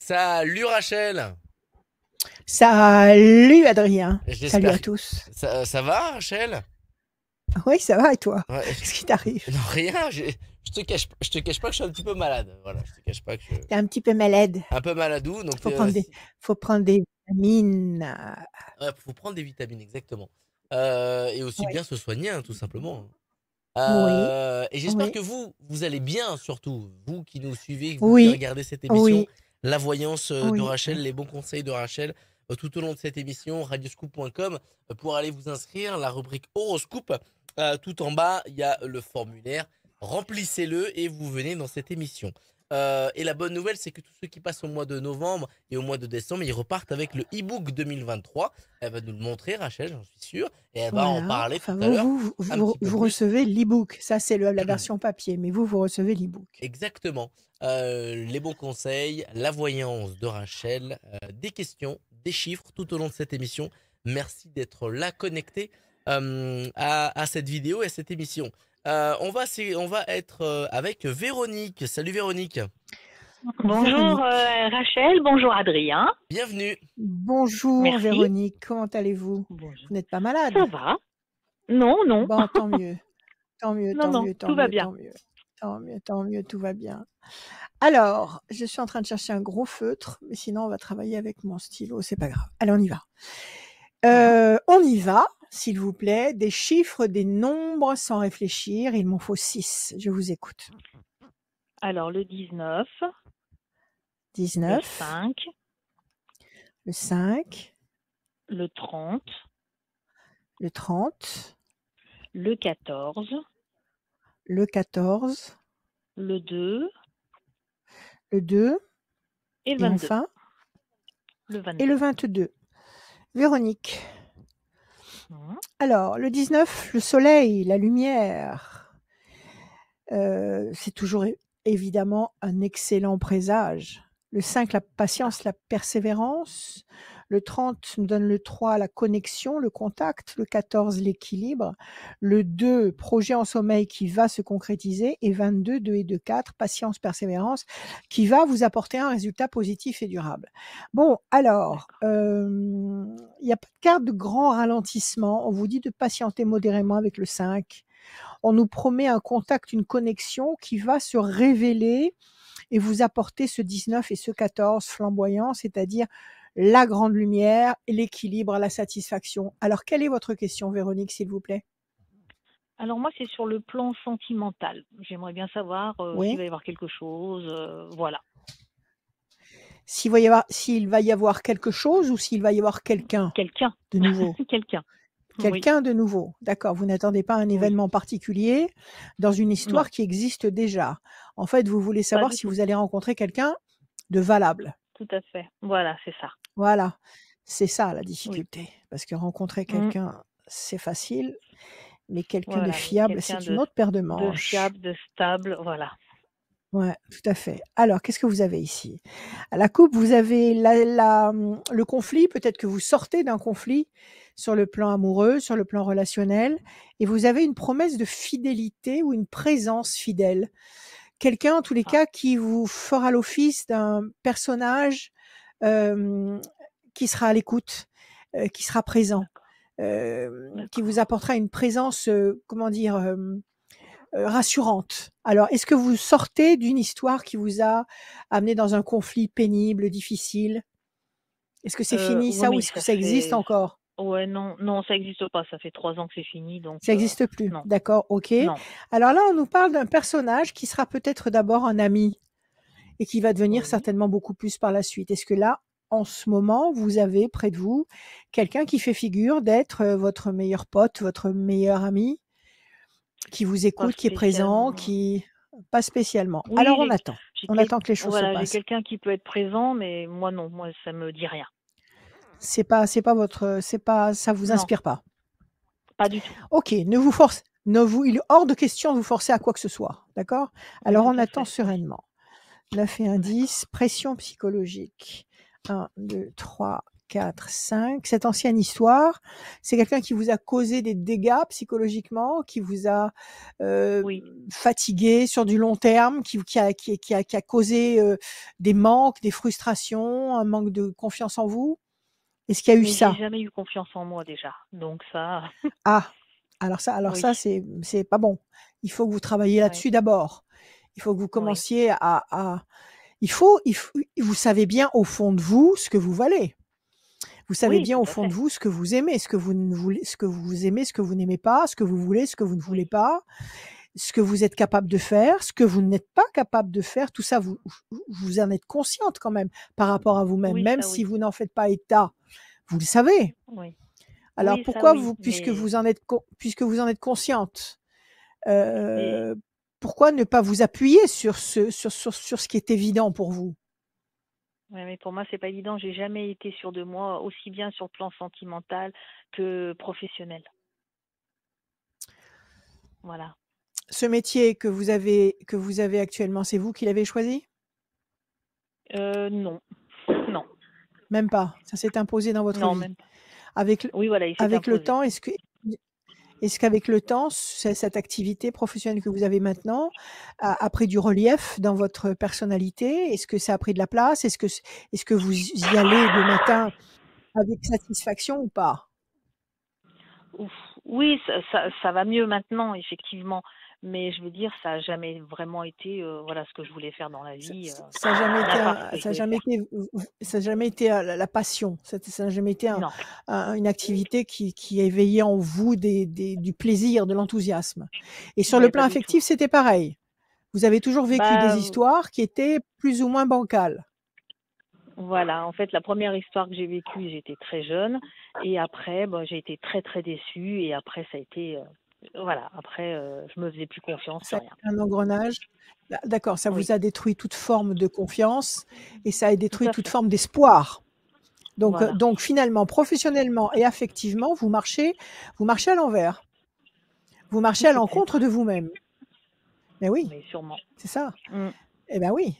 Salut Rachel. Salut Adrien, salut à J'espère que tous. ça va Rachel? Oui, ça va et toi? Ouais, Qu'est-ce qui t'arrive? non rien, je te cache pas que je suis un petit peu malade. Voilà, je te cache pas que je suis T'es un petit peu malade. un peu maladou, donc Faut prendre des, faut prendre des vitamines. ouais, faut prendre des vitamines exactement. Et aussi Oui, bien se soigner, hein, tout simplement. oui, Et j'espère oui, que vous allez bien, surtout vous qui nous suivez, vous qui oui, regardez cette émission, oui, la voyance de oui. Rachel, les bons conseils de Rachel, tout au long de cette émission, radioscoop.com, pour aller vous inscrire, la rubrique horoscope, tout en bas, il y a le formulaire, remplissez-le et vous venez dans cette émission. Et la bonne nouvelle, c'est que tous ceux qui passent au mois de novembre et au mois de décembre, ils repartent avec le e-book 2023. Elle va nous le montrer, Rachel, j'en suis sûr, et elle va en Voilà. parler tout Enfin, à l'heure un petit peu vous plus. recevez l'e-book. Ça, c'est la version papier, mais vous recevez l'e-book. Exactement. Les bons conseils, la voyance de Rachel, des questions, des chiffres tout au long de cette émission. Merci d'être là connecté à cette vidéo et à cette émission. On va être avec Véronique. Salut Véronique. Bonjour Véronique. Rachel, bonjour Adrien. Bienvenue. Bonjour Merci. Véronique, comment allez-vous? Bonjour. Vous n'êtes pas Ça malade? va? Non, non. Bon, tant mieux. Tant mieux, Non, tant non, mieux, tant tout va mieux, bien. tant mieux. Tant mieux, tant mieux, tout va bien. Alors, je suis en train de chercher un gros feutre, mais sinon on va travailler avec mon stylo, c'est pas grave. Allez, on y va. Mhm. On y va, s'il vous plaît. Des chiffres, des nombres sans réfléchir. Il m'en faut 6. Je vous écoute. Alors le 19, le 19, 5, le 5, le 30, le 30, le 14, le 14, le 2 le 2, et le et 22. enfin, Le et le 22. 22. Véronique. Mhm. Alors, le 19, le soleil, la lumière. C'est toujours évidemment un excellent présage. Le 5, la Ah, patience, la persévérance. Le 30 nous donne le 3, la connexion, le contact. Le 14, l'équilibre. Le 2, projet en sommeil qui va se concrétiser. Et 22, 2 et 2, 4, patience, persévérance, qui va vous apporter un résultat positif et durable. Bon, alors, d'accord. il n'y a pas de carte de grand ralentissement. On vous dit de patienter modérément avec le 5. On nous promet un contact, une connexion qui va se révéler et vous apporter ce 19 et ce 14 flamboyant, c'est-à-dire la grande lumière, l'équilibre, la satisfaction. Alors, quelle est votre question, Véronique, s'il vous plaît? Alors moi c'est sur le plan sentimental. J'aimerais bien savoir s'il Oui. va y avoir quelque chose. Voilà. S'il va y avoir quelque chose ou s'il va y avoir quelqu'un Quelqu'un. de nouveau? Quelqu'un. Oui, Quelqu'un de nouveau. D'accord. Vous n'attendez pas un oui. événement particulier dans une Non, histoire qui existe déjà. En fait, vous voulez pas savoir du si tout. vous allez rencontrer quelqu'un de valable. Tout à fait. Voilà, c'est ça. Voilà, c'est ça la Oui. difficulté. Parce que rencontrer Mm. quelqu'un, c'est facile, mais quelqu'un de Voilà, mais fiable, quelqu'un c'est une autre paire de de manches. fiable, de stable, voilà. Ouais, tout à fait. Alors, qu'est-ce que vous avez ici? À la coupe, vous avez le conflit. Peut-être que vous sortez d'un conflit sur le plan amoureux, sur le plan relationnel, et vous avez une promesse de fidélité ou une présence fidèle. Quelqu'un, en tous les Ah, cas, qui vous fera l'office d'un personnage euh, qui sera à l'écoute, qui sera présent, d'accord, qui vous d'accord. apportera une présence, comment dire, rassurante. Alors, est-ce que vous sortez d'une histoire qui vous a amené dans un conflit pénible, difficile? Est-ce que c'est fini Ouais, ça ou mais est-ce que ça ça existe fait... encore? Ouais, non, non, ça n'existe pas. Ça fait 3 ans que c'est fini, donc Ça n'existe plus. non, D'accord, ok. non. Alors là, on nous parle d'un personnage qui sera peut-être d'abord un ami et qui va devenir Oui. certainement beaucoup plus par la suite. Est-ce que là, en ce moment, vous avez près de vous quelqu'un qui fait figure d'être votre meilleur pote, votre meilleur ami, qui vous Pas écoute, qui est présent, spécialement. qui... Pas spécialement. Alors Oui, on attend. j'ai On attend que les choses se voilà, j'ai passent. quelqu'un qui peut être présent, mais moi non, moi ça me dit rien. C'est pas votre, c'est pas, ça vous Non, inspire pas. pas du tout. Ok, ne vous force, ne vous, il est hors de question de vous forcer à quoi que ce soit. D'accord? Alors Tout on à attend fait, oui. sereinement. 9 et un D'accord. 10, pression psychologique. 1, 2, 3, 4, 5. Cette ancienne histoire, c'est quelqu'un qui vous a causé des dégâts psychologiquement, qui vous a Oui. fatigué sur du long terme, qui a causé des manques, des frustrations, un manque de confiance en vous. Est-ce qu'il y a eu Mais j'ai ça? jamais eu confiance en moi déjà. Donc ça, Ah, alors oui, ça, c'est pas bon. Il faut que vous travailliez ouais, là-dessus d'abord. Il faut que vous oui, commenciez vous savez bien au fond de vous ce que vous valez. Vous savez oui, bien tout au à fond de fait. vous ce que vous aimez, ce que vous ne voulez, ce que vous aimez, ce que vous n'aimez pas, ce que vous voulez, ce que vous ne voulez Oui, pas, ce que vous êtes capable de faire, ce que vous n'êtes pas capable de faire. Tout ça, vous en êtes consciente quand même par rapport à vous-même, oui, même ça si oui, vous n'en faites pas état. Vous le savez. oui, Alors oui, ça pourquoi oui. vous, Mais, puisque vous en êtes consciente, mais, euh, pourquoi ne pas vous appuyer sur ce qui est évident pour vous? ouais, mais pour moi, c'est pas évident. J'ai jamais été sûre de moi, aussi bien sur le plan sentimental que professionnel. Voilà. Ce métier que vous avez actuellement, c'est vous qui l'avez choisi? Non, non, Même pas. Ça s'est imposé dans votre non, vie. même pas. Avec le, Oui, voilà, il s'est avec le imposé. temps, est-ce qu'avec le temps, cette activité professionnelle que vous avez maintenant a pris du relief dans votre personnalité? Est-ce que ça a pris de la place? Est-ce que vous y allez le matin avec satisfaction ou pas? Ouf. Oui, ça va mieux maintenant, effectivement. Mais je veux dire, ça n'a jamais vraiment été voilà, ce que je voulais faire dans la vie, Ça n'a jamais été, ma part, ce que je voulais faire. ça a jamais été la passion. Ça n'a jamais été Non. une activité qui éveillait en vous du plaisir, de l'enthousiasme. Et sur le Mais plan pas du tout. affectif, c'était pareil. Vous avez toujours vécu Bah, des histoires qui étaient plus ou moins bancales. voilà, en fait, la première histoire que j'ai vécue, j'étais très jeune. Et après, bon, j'ai été très, très déçue. Et après, ça a été. Voilà, après, je me faisais plus confiance, Ça plus a rien. été un engrenage. D'accord, ça Oui, vous a détruit toute forme de confiance et ça a tout détruit à toute fait. forme d'espoir. Voilà. Donc finalement, professionnellement et affectivement, vous marchez à l'envers. Vous marchez à l'encontre Peut-être, de vous-même. Mais oui, mais sûrement. c'est ça. Mm. Eh ben oui.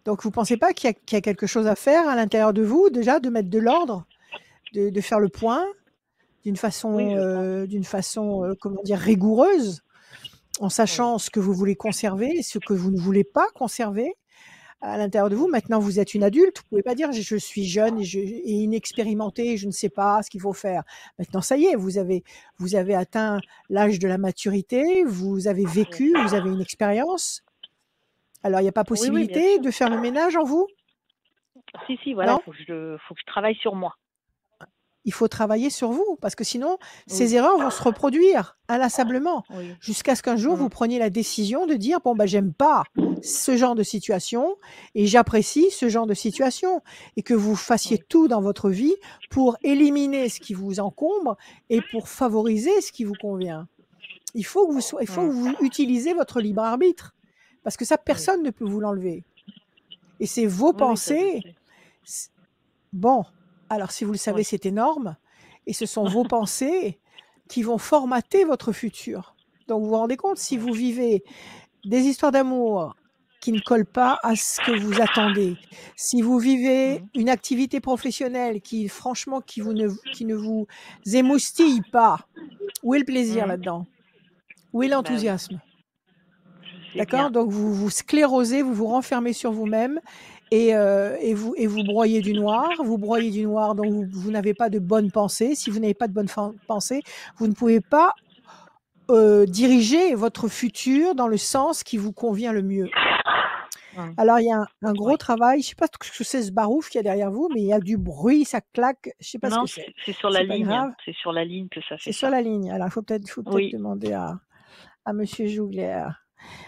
Donc vous pensez pas qu'il y a quelque chose à faire à l'intérieur de vous, déjà, de mettre de l'ordre, de faire le point Oui, je pense. d'une façon, comment dire, rigoureuse, en Oui, sachant ce que vous voulez conserver et ce que vous ne voulez pas conserver à l'intérieur de vous. oui, Maintenant, vous êtes une adulte, vous pouvez pas dire: «Je suis jeune et inexpérimentée et je ne sais pas ce qu'il faut faire». Maintenant, ça y est, vous avez atteint l'âge de la maturité, vous avez bien vécu, sûr. vous avez une expérience. Alors, il n'y a pas Oui, oui, bien possibilité sûr. de faire le ménage en vous? Si, si, voilà, Non? faut que je travaille sur moi. Il faut travailler sur vous parce que sinon, Oui, ces erreurs vont se reproduire inlassablement oui, jusqu'à ce qu'un jour mm, vous preniez la décision de dire: «Bon, bah, j'aime pas ce genre de situation et j'apprécie ce genre de situation» et que vous fassiez oui, tout dans votre vie pour éliminer ce qui vous encombre et pour favoriser ce qui vous convient. Il faut mm, que vous utilisez votre libre arbitre parce que ça, oui. personne ne peut vous l'enlever et c'est vos Oui, oui, ça je pensées. sais. Bon, alors si vous le savez, Oui, c'est énorme et ce sont vos pensées qui vont formater votre futur. Donc vous vous rendez compte, si oui, vous vivez des histoires d'amour qui ne collent pas à ce que vous attendez, si vous vivez mm, une activité professionnelle qui franchement qui ne vous émoustille pas, où est le plaisir mm. là-dedans? Où est Bah oui, l'enthousiasme? je sais D'accord? bien. Donc vous vous sclérosez, vous vous renfermez sur vous-même et vous broyez du noir, donc vous n'avez pas de bonnes pensées. Si vous n'avez pas de bonnes pensées, vous ne pouvez pas diriger votre futur dans le sens qui vous convient le mieux. Mm. Alors il y a un gros Oui. travail, je ne sais pas ce que c'est ce barouf qu'il y a derrière vous, mais il y a du bruit, ça claque, je ne sais pas ce Non, que c'est. c'est sur la C'est pas ligne. grave, C'est sur la ligne que ça c'est fait sur ça. la ligne. Alors il faut peut-être Oui. demander à Monsieur Jougler.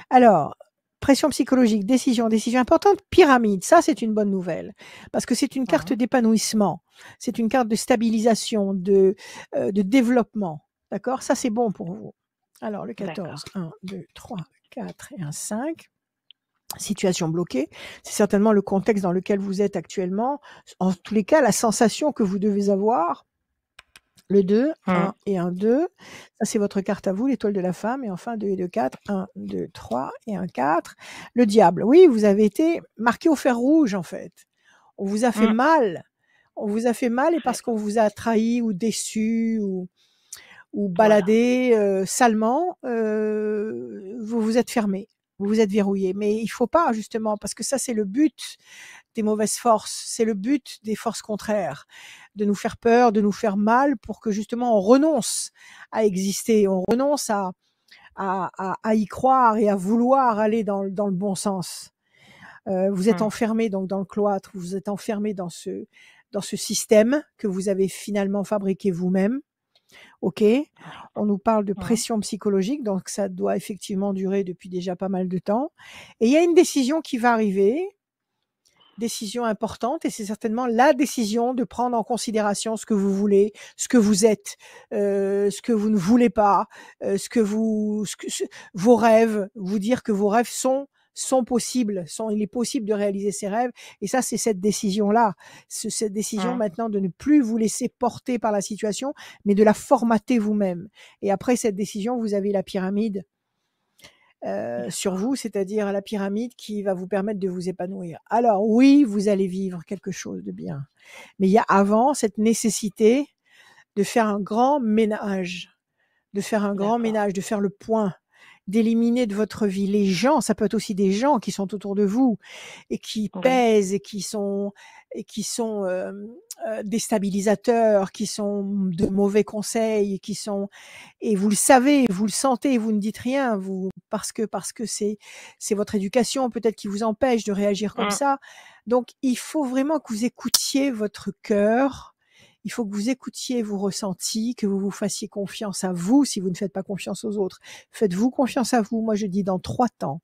Alors, pression psychologique, décision importante, pyramide, ça c'est une bonne nouvelle, parce que c'est une carte Mhm. d'épanouissement, c'est une carte de stabilisation, de développement, d'accord? Ça c'est bon pour vous. Alors le D'accord. 14, 1, 2, 3, 4 et un 5. Situation bloquée, c'est certainement le contexte dans lequel vous êtes actuellement. En tous les cas, la sensation que vous devez avoir, le 2, Mm. 1 et un 2. Ça, c'est votre carte à vous, l'étoile de la femme. Et enfin, 2 et 2, 4. 1, 2, 3 et un 4. Le diable. Oui, vous avez été marqué au fer rouge, en fait. On vous a fait Mm. mal. On vous a fait mal et parce qu'on vous a trahi ou déçu ou Voilà. baladé salement, vous vous êtes fermé, vous vous êtes verrouillé. Mais il faut pas justement, parce que ça c'est le but des mauvaises forces, c'est le but des forces contraires, de nous faire peur, de nous faire mal, pour que justement on renonce à exister, on renonce à y croire et à vouloir aller dans le bon sens. Vous êtes enfermé donc dans le cloître, vous êtes enfermé dans ce système que vous avez finalement fabriqué vous-même. OK. On nous parle de pression psychologique, donc ça doit effectivement durer depuis déjà pas mal de temps. Et il y a une décision qui va arriver, décision importante, et c'est certainement la décision de prendre en considération ce que vous voulez, ce que vous êtes, ce que vous ne voulez pas, vos rêves, vous dire que vos rêves sont possibles, il est possible de réaliser ses rêves. Et ça, c'est cette décision-là, cette décision maintenant de ne plus vous laisser porter par la situation, mais de la formater vous-même. Et après cette décision, vous avez la pyramide sur vous, c'est-à-dire la pyramide qui va vous permettre de vous épanouir. Alors oui, vous allez vivre quelque chose de bien, mais il y a avant cette nécessité de faire un grand ménage, de faire le point, d'éliminer de votre vie les gens. Ça peut être aussi des gens qui sont autour de vous et qui pèsent et qui sont déstabilisateurs, qui sont de mauvais conseils, et vous le savez, vous le sentez, vous ne dites rien, parce que c'est votre éducation peut-être qui vous empêche de réagir comme ça. Donc il faut vraiment que vous écoutiez votre cœur. Il faut que vous écoutiez vos ressentis, que vous vous fassiez confiance à vous si vous ne faites pas confiance aux autres. Faites-vous confiance à vous. Moi, je dis dans 3 temps.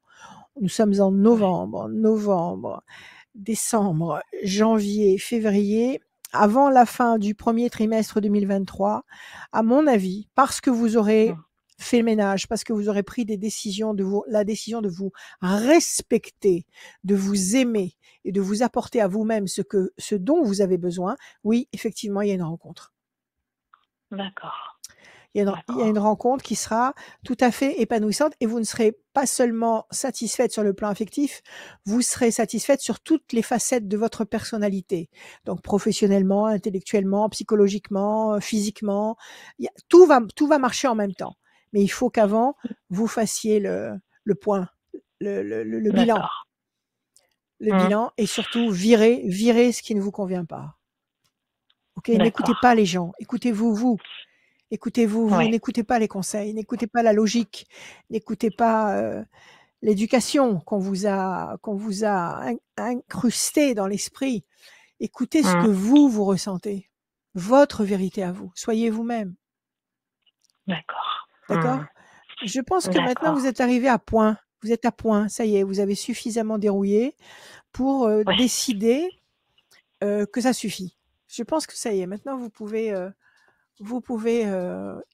Nous sommes en novembre, décembre, janvier, février, avant la fin du premier trimestre 2023, à mon avis, parce que vous aurez fait le ménage, parce que vous aurez pris la décision de vous respecter, de vous aimer et de vous apporter à vous-même ce dont vous avez besoin. Oui, effectivement, il y a une rencontre. D'accord. Il y a une rencontre qui sera tout à fait épanouissante, et vous ne serez pas seulement satisfaite sur le plan affectif, vous serez satisfaite sur toutes les facettes de votre personnalité. Donc professionnellement, intellectuellement, psychologiquement, physiquement, tout va marcher en même temps. Mais il faut qu'avant, vous fassiez le point, le bilan. Le bilan, et surtout virer ce qui ne vous convient pas. OK, n'écoutez pas les gens, écoutez-vous, vous. Écoutez-vous, vous n'écoutez pas les conseils, n'écoutez pas la logique, n'écoutez pas l'éducation qu'on vous a incrustée dans l'esprit. Écoutez ce que vous ressentez, votre vérité à vous. Soyez vous-même. D'accord. Je pense que maintenant vous êtes arrivé à point. Vous êtes à point, ça y est, vous avez suffisamment dérouillé pour décider que ça suffit. Je pense que ça y est, maintenant vous pouvez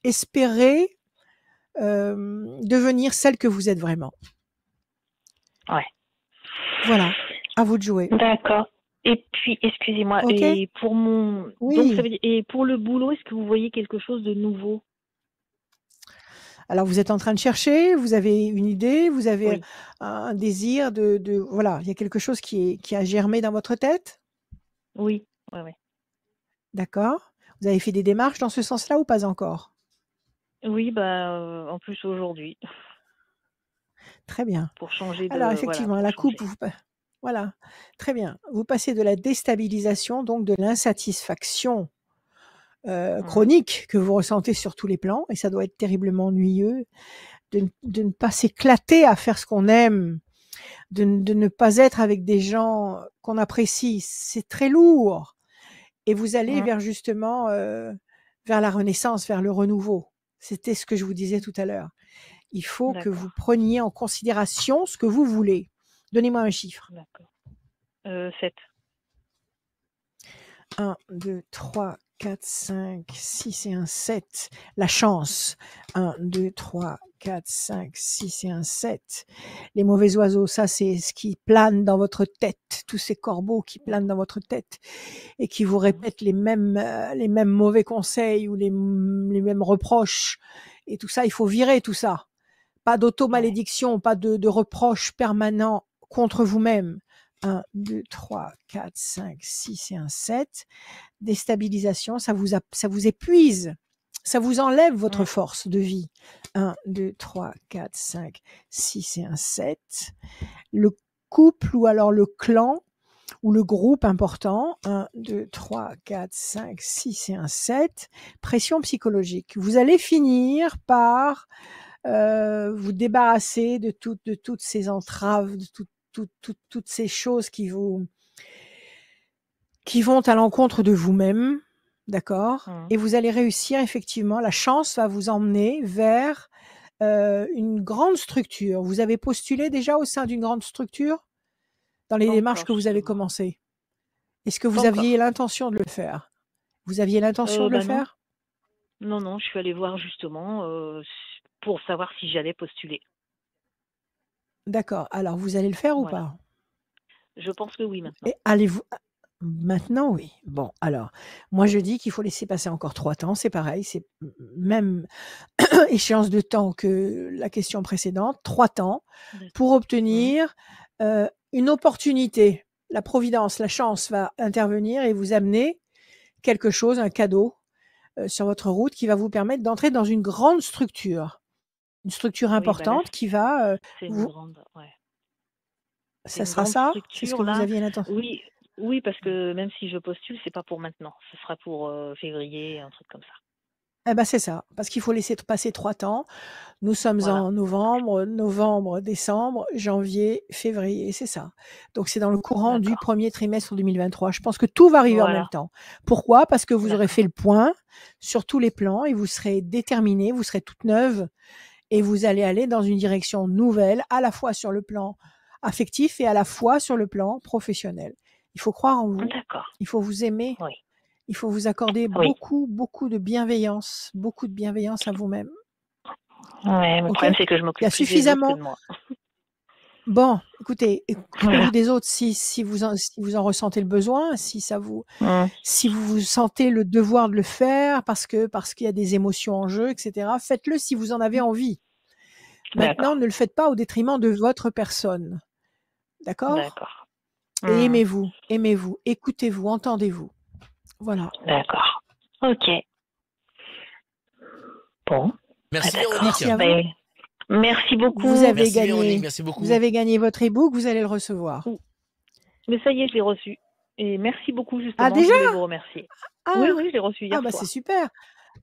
espérer devenir celle que vous êtes vraiment. Voilà, à vous de jouer. D'accord. Et puis, excusez-moi, et pour donc ça veut dire, et pour le boulot, est-ce que vous voyez quelque chose de nouveau? Alors vous êtes en train de chercher, vous avez une idée, vous avez un désir voilà, il y a quelque chose qui a germé dans votre tête? Oui. D'accord. Vous avez fait des démarches dans ce sens-là ou pas encore? Oui, en plus aujourd'hui. Très bien. Pour changer de Alors effectivement, la coupe, voilà, très bien. Vous passez de la déstabilisation, donc de l'insatisfaction chronique que vous ressentez sur tous les plans, et ça doit être terriblement ennuyeux de ne pas s'éclater à faire ce qu'on aime, de ne pas être avec des gens qu'on apprécie. C'est très lourd. Et vous allez vers justement vers la renaissance, vers le renouveau. C'était ce que je vous disais tout à l'heure. Il faut que vous preniez en considération ce que vous voulez. Donnez-moi un chiffre. D'accord. 7. 1, 2, 3, 4, 5, 6 et un 7. La chance. 1, 2, 3, 4, 5, 6 et un 7. Les mauvais oiseaux, ça c'est ce qui plane dans votre tête. Tous ces corbeaux qui planent dans votre tête et qui vous répètent les mêmes mauvais conseils ou les mêmes reproches. Et tout ça, il faut virer tout ça. Pas d'auto-malédiction, pas de reproches permanents contre vous-même. 1, 2, 3, 4, 5, 6 et un 7. Déstabilisation, ça vous épuise. Ça vous enlève votre Mm. force de vie. 1, 2, 3, 4, 5, 6 et un 7. Le couple ou alors le clan ou le groupe important. 1, 2, 3, 4, 5, 6 et un 7. Pression psychologique. Vous allez finir par vous débarrasser de toutes ces entraves, de toutes ces choses qui vont à l'encontre de vous-même, d'accord? Mm. Et vous allez réussir effectivement, la chance va vous emmener vers une grande structure. Vous avez postulé déjà au sein d'une grande structure dans les Pas démarches encore, que vous avez justement. commencées? Est-ce que Pas vous aviez encore. l'intention de le faire? Vous aviez l'intention de le Bah non. faire? Non, je suis allée voir justement pour savoir si j'allais postuler. D'accord. Alors vous allez le faire ou Voilà. pas? Je pense que oui maintenant. Et allez-vous maintenant, oui. Bon, alors, moi je dis qu'il faut laisser passer encore 3 temps, c'est pareil, c'est même échéance de temps que la question précédente, 3 temps pour D'accord. obtenir, une opportunité. La providence, la chance va intervenir et vous amener quelque chose, un cadeau, sur votre route qui va vous permettre d'entrer dans une grande structure. Une structure Oui, bah là, importante qui va, c'est une vous grande, ouais. C'est ça une sera grande ça? C'est ce structure que vous là. aviez l'intention. Oui, oui, parce que même si je postule, c'est pas pour maintenant. Ce sera pour février, un truc comme ça. Eh ben, c'est ça, parce qu'il faut laisser passer 3 temps. Nous sommes Voilà. en novembre, décembre, janvier, février, c'est ça. Donc c'est dans le courant du D'accord. premier trimestre 2023. Je pense que tout va arriver en même Voilà. temps. Pourquoi? Parce que vous aurez D'accord. fait le point sur tous les plans et vous serez déterminée, vous serez toute neuve et vous allez aller dans une direction nouvelle, à la fois sur le plan affectif et à la fois sur le plan professionnel. Il faut croire en vous, D'accord. il faut vous aimer, Oui. il faut vous accorder Oui. beaucoup de beaucoup de bienveillance à vous-même. Ouais, mais le OK? problème, c'est que je Il y m'occupe a plus des autres que suffisamment de moi. bon, écoutez, occupez-vous Voilà. des autres si vous en ressentez le besoin, Mm. si vous sentez le devoir de le faire parce qu'il y a des émotions en jeu et cetera, faites-le si vous en avez envie. Maintenant, D'accord. ne le faites pas au détriment de votre personne. D'accord? D'accord. Et Mm. aimez-vous, écoutez-vous, entendez-vous. Voilà. D'accord. Ok. Bon. Ah, Merci d'accord. Véronique. Merci à vous. Ben, merci Vous beaucoup. avez Merci Véronique, gagné merci vous beaucoup. avez gagné votre e-book, vous allez le recevoir. Mais ça y est, je l'ai reçu. Et merci beaucoup, Ah justement. Je déjà? voulais vous remercier. Oui, Ah! oui, je l'ai reçu Ah hier bah, c'est soir. super.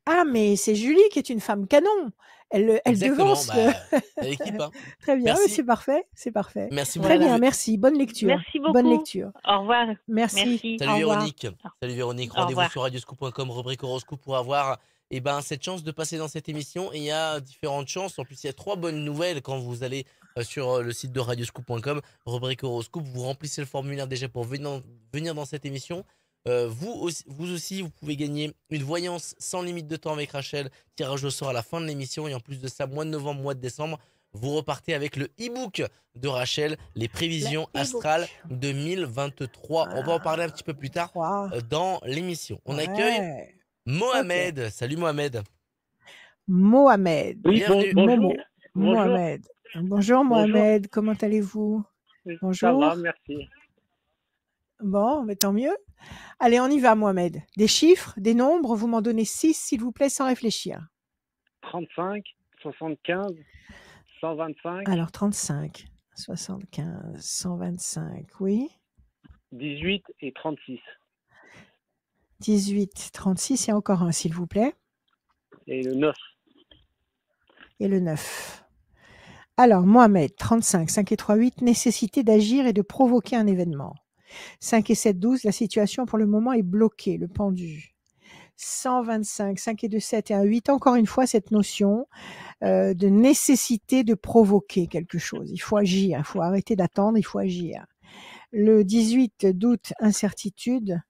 Ah mais c'est Julie qui est une femme canon. Elle Exactement, devance le bah, c'est l'équipe, hein. très bien, oui, Merci, c'est parfait, c'est parfait. merci Très beaucoup. Voilà. bien, merci. Bonne lecture. Merci Bonne beaucoup. lecture. Au revoir. Merci. Merci. Salut Au revoir. Véronique. Salut Véronique. Au Rendez-vous revoir. sur radioscoop.com, rubrique horoscope pour avoir cette chance de passer dans cette émission. Et il y a différentes chances. En plus, il y a 3 bonnes nouvelles quand vous allez sur le site de radioscoop.com, rubrique horoscope. Vous remplissez le formulaire déjà pour venir dans cette émission. Vous aussi, vous pouvez gagner une voyance sans limite de temps avec Rachel. Tirage au sort à la fin de l'émission. Et en plus de ça, mois de novembre, mois de décembre, vous repartez avec le e-book de Rachel, les Le prévisions astrales e-book. 2023. On va en parler un petit peu plus tard 3. dans l'émission. On accueille Ouais. OK. Mohamed. Salut Mohamed. Mohamed. Oui, Bienvenue. bonjour. Momo. Bonjour. Mohamed. Bonjour Bonjour. Mohamed, comment allez-vous? Ça va, Bonjour. merci. Bon, mais tant mieux. Allez, on y va Mohamed. Des chiffres, des nombres, vous m'en donnez 6 s'il vous plaît sans réfléchir. 35, 75, 125, Alors 35, 75, 125, oui. 18 et 36. 18, 36 et encore un s'il vous plaît. Et le 9. Et le 9. Alors Mohamed, 35, 5 et 3, 8, nécessité d'agir et de provoquer un événement. 5 et 7, 12, la situation pour le moment est bloquée, le pendu. 125, 5 et 2, 7 et 1, 8, encore une fois cette notion de nécessité de provoquer quelque chose. Il faut agir, il faut arrêter d'attendre, il faut agir. Le 18, doute, incertitude.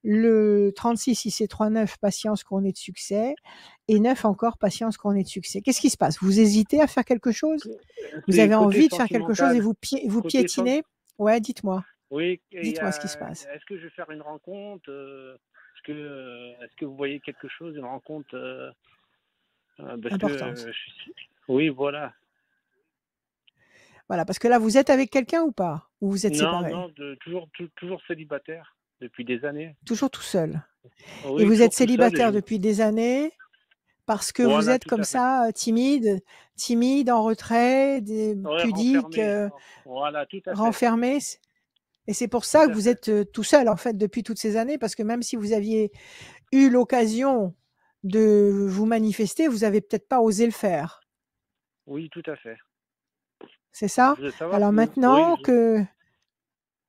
Le 36, 6 et 3, 9, patience couronnée de succès. Et 9 encore, patience couronnée de succès. Qu'est-ce qui se passe? Vous hésitez à faire quelque chose? Vous C'est avez côté envie de faire quelque chose et sentimental. vous Côté piétinez? Ouais, dites-moi. Oui, Dites-moi ce qui se passe. est-ce que je vais faire une rencontre est-ce que vous voyez quelque chose, une rencontre parce que Importante. oui, voilà. Voilà, parce que là, vous êtes avec quelqu'un ou pas? Ou vous êtes Non, séparés? non, toujours célibataire depuis des années. Toujours tout seul? Et Oui, vous êtes toujours tout seul. célibataire depuis des années parce que vous Voilà, êtes tout comme à fait. ça, timide, en retrait, Ouais, pudique, renfermé. Voilà, tout à fait. renfermé? Et c'est pour Tout ça que à vous fait. êtes tout seul, en fait, depuis toutes ces années, parce que même si vous aviez eu l'occasion de vous manifester, vous avez peut-être pas osé le faire. Oui, tout à fait. C'est ça? Je veux savoir Alors si vous... Oui,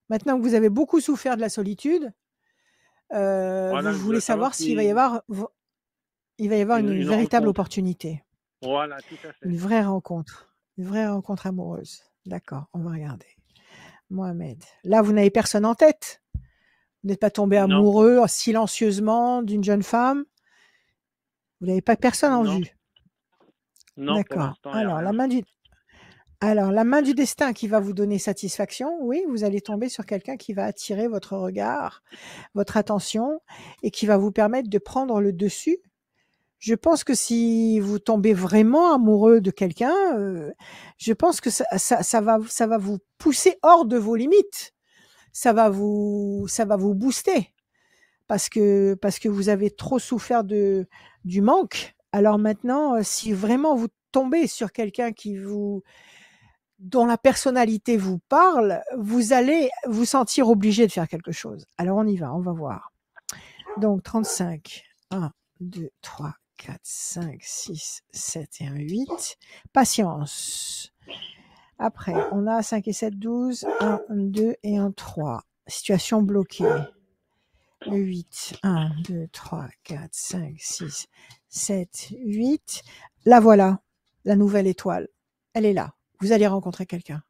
maintenant que vous avez beaucoup souffert de la solitude, vous voilà, je voulez veux savoir savoir s'il va y si avoir une une véritable rencontre. opportunité, Voilà, tout à fait. une vraie rencontre amoureuse. D'accord, on va regarder. Mohamed. Là, vous n'avez personne en tête? Vous n'êtes pas tombé Non, amoureux silencieusement d'une jeune femme? Vous n'avez pas personne en non, vue? non, pour D'accord. l'instant, il n'y a rien. Alors, la main du destin qui va vous donner satisfaction, oui, vous allez tomber sur quelqu'un qui va attirer votre regard, votre attention et qui va vous permettre de prendre le dessus. Je pense que si vous tombez vraiment amoureux de quelqu'un, je pense que ça va vous pousser hors de vos limites. Ça va vous booster parce que vous avez trop souffert du manque. Alors maintenant, si vraiment vous tombez sur quelqu'un dont la personnalité vous parle, vous allez vous sentir obligé de faire quelque chose. Alors on y va, on va voir. Donc 35, 1, 2, 3, 4, 5, 6, 7 et 1, 8. Patience. Après, on a 5 et 7, 12, 1, 2 et 1, 3. Situation bloquée. Le 8, 1, 2, 3, 4, 5, 6, 7, 8. La voilà, la nouvelle étoile. Elle est là. Vous allez rencontrer quelqu'un.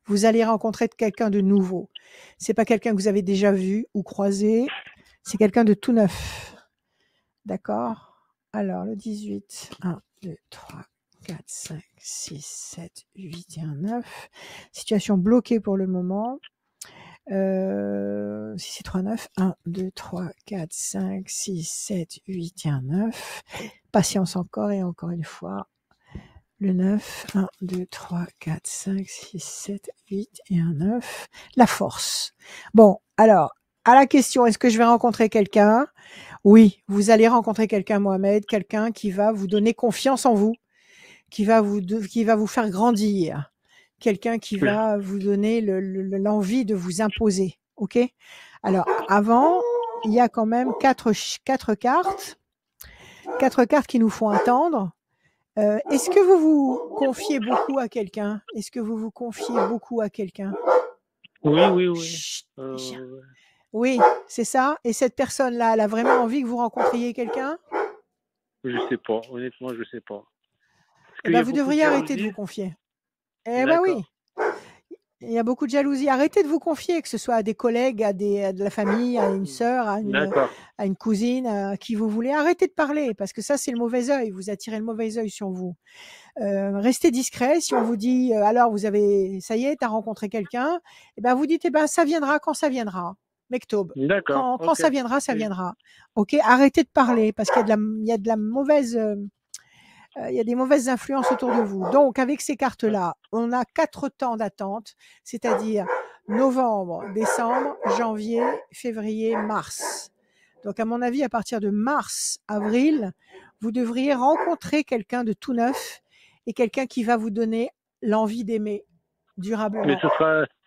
Vous allez rencontrer quelqu'un de nouveau. C'est pas quelqu'un que vous avez déjà vu ou croisé. C'est quelqu'un de tout neuf. D'accord? Alors, le 18, 1, 2, 3, 4, 5, 6, 7, 8 et 1, 9. Situation bloquée pour le moment. 6 et 3, 9. 1, 2, 3, 4, 5, 6, 7, 8 et 1, 9. Patience encore et encore une fois. Le 9, 1, 2, 3, 4, 5, 6, 7, 8 et 1, 9. La force. Bon, alors, à la question, est-ce que je vais rencontrer quelqu'un? Oui, vous allez rencontrer quelqu'un, Mohamed, quelqu'un qui va vous donner confiance en vous, qui va vous faire grandir, quelqu'un qui va vous donner l'envie de vous imposer. OK? Alors, avant, il y a quand même quatre cartes qui nous font attendre. Est-ce que vous vous confiez beaucoup à quelqu'un? Est-ce que vous vous confiez beaucoup à quelqu'un? Oui, oui, oui. Chut, chien. Oui, c'est ça. Et cette personne-là, elle a vraiment envie que vous rencontriez quelqu'un? Je sais pas. Honnêtement, je sais pas. Parce Eh qu'il y ben, a vous beaucoup de devriez arrêter de jalousie. vous confier. Eh ben D'accord. oui, il y a beaucoup de jalousie. Arrêtez de vous confier, que ce soit à des collègues, à de la famille, à une sœur, D'accord. à une cousine, à qui vous voulez. Arrêtez de parler, parce que ça, c'est le mauvais œil. Vous attirez le mauvais œil sur vous. Restez discret. Si on vous dit, alors ça y est, tu as rencontré quelqu'un, eh ben, vous dites, eh ben, ça viendra quand ça viendra. Mektob. D'accord. Quand Ok. ça viendra, ça Ok. viendra. OK? Arrêtez de parler, parce qu'il y a de la mauvaise, il y a des mauvaises influences autour de vous. Donc, avec ces cartes-là, on a 4 temps d'attente, c'est-à-dire novembre, décembre, janvier, février, mars. Donc, à mon avis, à partir de mars, avril, vous devriez rencontrer quelqu'un de tout neuf et quelqu'un qui va vous donner l'envie d'aimer Mais durablement.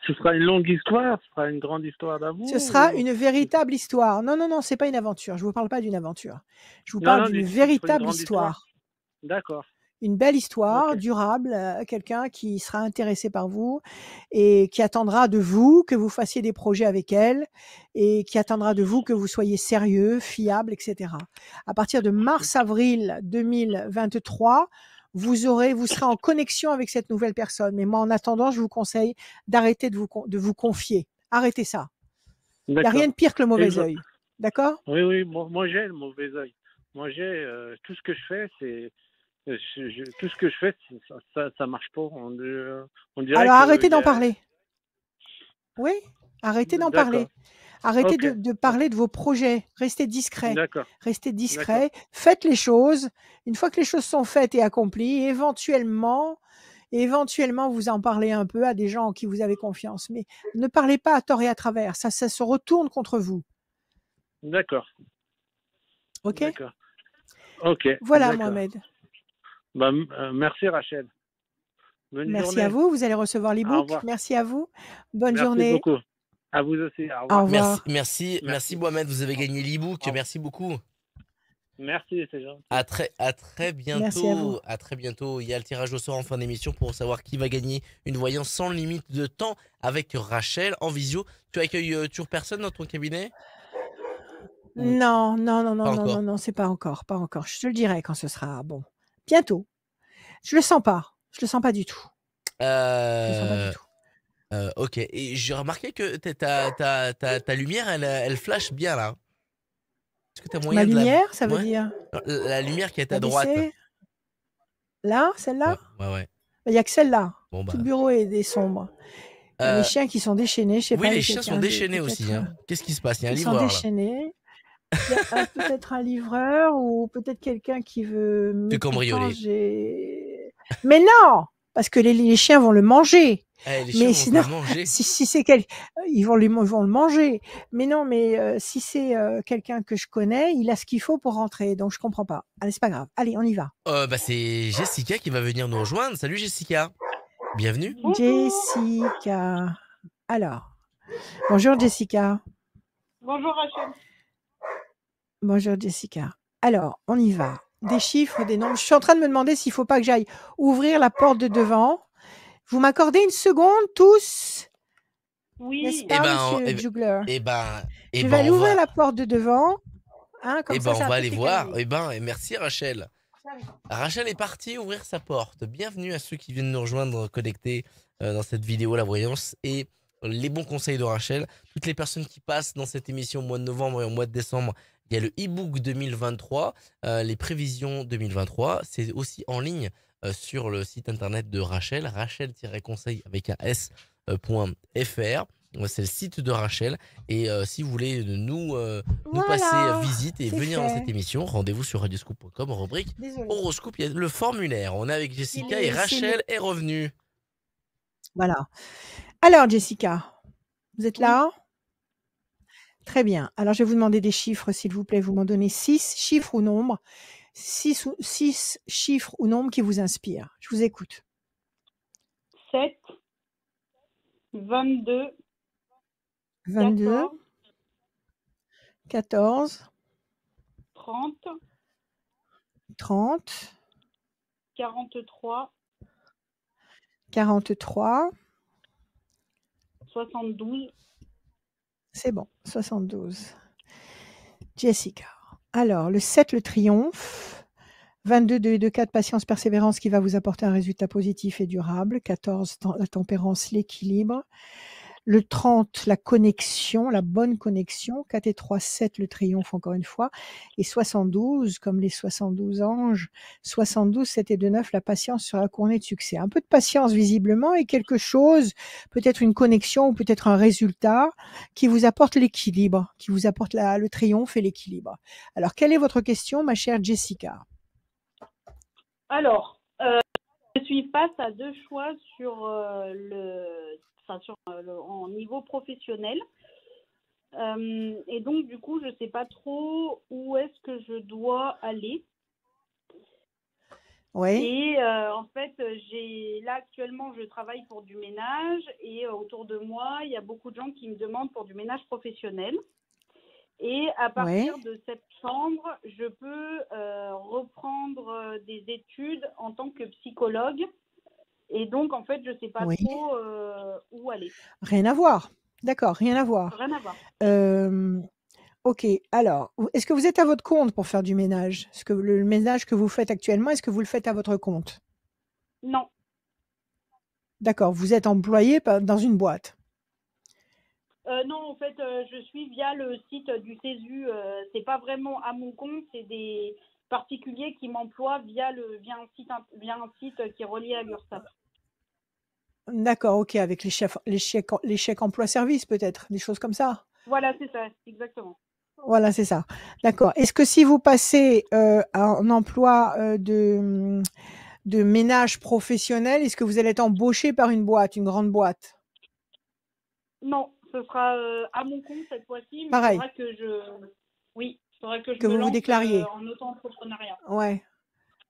ce sera une longue histoire, ce sera une grande histoire Ce d'amour sera ou... une véritable histoire. Non, non, non, c'est pas une aventure. Je vous parle pas d'une aventure. Je vous Non, parle non, d'une j'ai dit que ce serait une véritable grande histoire. histoire. D'accord. Une belle histoire, Ok. durable, quelqu'un qui sera intéressé par vous et qui attendra de vous que vous fassiez des projets avec elle et qui attendra de vous que vous soyez sérieux, fiable, etc. À partir de mars-avril 2023, vous serez en connexion avec cette nouvelle personne. Mais moi, en attendant, je vous conseille d'arrêter de vous confier. Arrêtez ça. Il n'y a rien D'accord. de pire que le Et mauvais œil. D'accord? Oui, oui, moi j'ai le mauvais œil. Moi j'ai tout ce que je fais, c'est tout ce que je fais, ça marche pas. On dirait Alors que arrêtez il y d'en a... parler. Oui, arrêtez d'en D'accord. parler. Arrêtez Ok. de parler de vos projets. Restez discret. D'accord. Restez D'accord. discret. Faites les choses. Une fois que les choses sont faites et accomplies, éventuellement, et éventuellement vous en parlez un peu à des gens en qui vous avez confiance. Mais ne parlez pas à tort et à travers, ça se retourne contre vous. D'accord. Ok? D'accord. Ok. Voilà, D'accord. Mohamed. Bah, merci Rachel. Bonne Merci à journée. vous. Vous allez recevoir Au l'e-book. revoir. Merci à vous. Bonne Merci journée. beaucoup. À vous aussi. Au Au revoir. revoir. Merci Mohamed, vous avez gagné l'e-book. Au revoir. Merci beaucoup. Merci, c'est gentil. À très Merci à vous. bientôt. À très bientôt. Il y a le tirage au sort en fin d'émission pour savoir qui va gagner une voyance sans limite de temps avec Rachel en visio. Tu accueilles toujours personne dans ton cabinet? Ou Non, non, non, non, pas non, non, encore? non, c'est pas encore, pas encore. Je te le dirai quand ce sera bon. Bientôt. Je le sens pas. Je le sens pas du tout. Je le sens pas du Euh, tout. ok. Et j'ai remarqué que ta lumière, elle flash bien là. Est-ce que tu as Ma moyen de la... lumière, ça veut Ouais? dire La lumière qui est à droite. abaisser. Là, celle-là? Ouais. Il y a que celle-là. Bon Tout bah. le bureau est sombre. Il y a mes chiens qui sont déchaînés. Je sais Oui, pas, les il y a chiens sont quelqu'un de déchaînés aussi. peut-être. Hein. Qu'est-ce qui se passe? Il y a un Ils sont livreur là. déchaînés. Il y a peut-être un livreur ou peut-être quelqu'un qui veut. Te Mais pourtant, cambrioler. Mais non, parce que les chiens vont le manger. Eh, les chiens Mais vont sinon, te manger. si c'est ils vont le manger. Mais non, mais si c'est quelqu'un que je connais, il a ce qu'il faut pour rentrer. Donc je comprends pas. Allez, c'est pas grave. Allez, on y va. Bah, c'est Jessica qui va venir nous rejoindre. Salut Jessica. Bienvenue. Jessica. Alors, bonjour Jessica. Bonjour Rachel. Bonjour Jessica. Alors, on y va. Des chiffres, des nombres. Je suis en train de me demander s'il faut pas que j'aille ouvrir la porte de devant. Vous m'accordez une seconde, tous? N'est-ce Oui. pas, monsieur Jugler? Je vais aller ouvrir la porte de devant. Hein, comme ça, on va aller voir. calmer. Et merci Rachel. Rachel est partie ouvrir sa porte. Bienvenue à ceux qui viennent nous rejoindre connectés dans cette vidéo La Voyance et les bons conseils de Rachel. Toutes les personnes qui passent dans cette émission au mois de novembre et au mois de décembre, il y a le e-book 2023, les prévisions 2023. C'est aussi en ligne sur le site internet de Rachel, rachel-conseil avec un s.fr. C'est le site de Rachel. Et si vous voulez nous passer visite et venir dans cette émission, rendez-vous sur radioscoop.com, rubrique horoscope. Il y a le formulaire. On est avec Jessica et Rachel est revenue. Voilà. Alors, Jessica, vous êtes là? Très bien. Alors, je vais vous demander des chiffres, s'il vous plaît. Vous m'en donnez 6 chiffres ou nombres. 6 chiffres ou nombres qui vous inspirent. Je vous écoute. 7, 22, 22, 14, 30, 30, 43, 43. 72. C'est bon, 72. Jessica. Alors, le 7, le triomphe. 22, 2 et 2, 4, patience, persévérance qui va vous apporter un résultat positif et durable. 14, la tempérance, l'équilibre. Le 30, la connexion, la bonne connexion. 4 et 3, 7, le triomphe encore une fois. Et 72, comme les 72 anges. 72, 7 et 2, 9, la patience sera couronnée de succès. Un peu de patience visiblement et quelque chose, peut-être une connexion ou peut-être un résultat qui vous apporte l'équilibre, qui vous apporte le triomphe et l'équilibre. Alors, quelle est votre question, ma chère Jessica? Alors, je suis face à deux choix en niveau professionnel. Et donc, du coup, je ne sais pas trop où est-ce que je dois aller. Oui. Et en fait, là actuellement, je travaille pour du ménage et autour de moi, il y a beaucoup de gens qui me demandent pour du ménage professionnel. Et à partir de septembre, je peux reprendre des études en tant que psychologue. Et donc, en fait, je ne sais pas trop où aller. Rien à voir. D'accord, rien à voir. Rien à voir. Ok, alors, est-ce que vous êtes à votre compte pour faire du ménage? Est-ce que le ménage que vous faites actuellement, est-ce que vous le faites à votre compte? Non. D'accord, vous êtes employé dans une boîte? Non, en fait, je suis via le site du CESU. C'est pas vraiment à mon compte, c'est des particuliers qui m'emploient via un site qui est relié à l'URSSAF. D'accord, ok, avec les chèques emploi-service peut-être, des choses comme ça? Voilà, c'est ça, exactement. Voilà, c'est ça. D'accord. Est-ce que si vous passez un emploi de ménage professionnel? Est-ce que vous allez être embauché par une boîte, une grande boîte? Non, ce sera à mon compte cette fois-ci, mais Pareil, il faudra que je que me vous lance déclariez. en auto-entrepreneuriat. Ouais,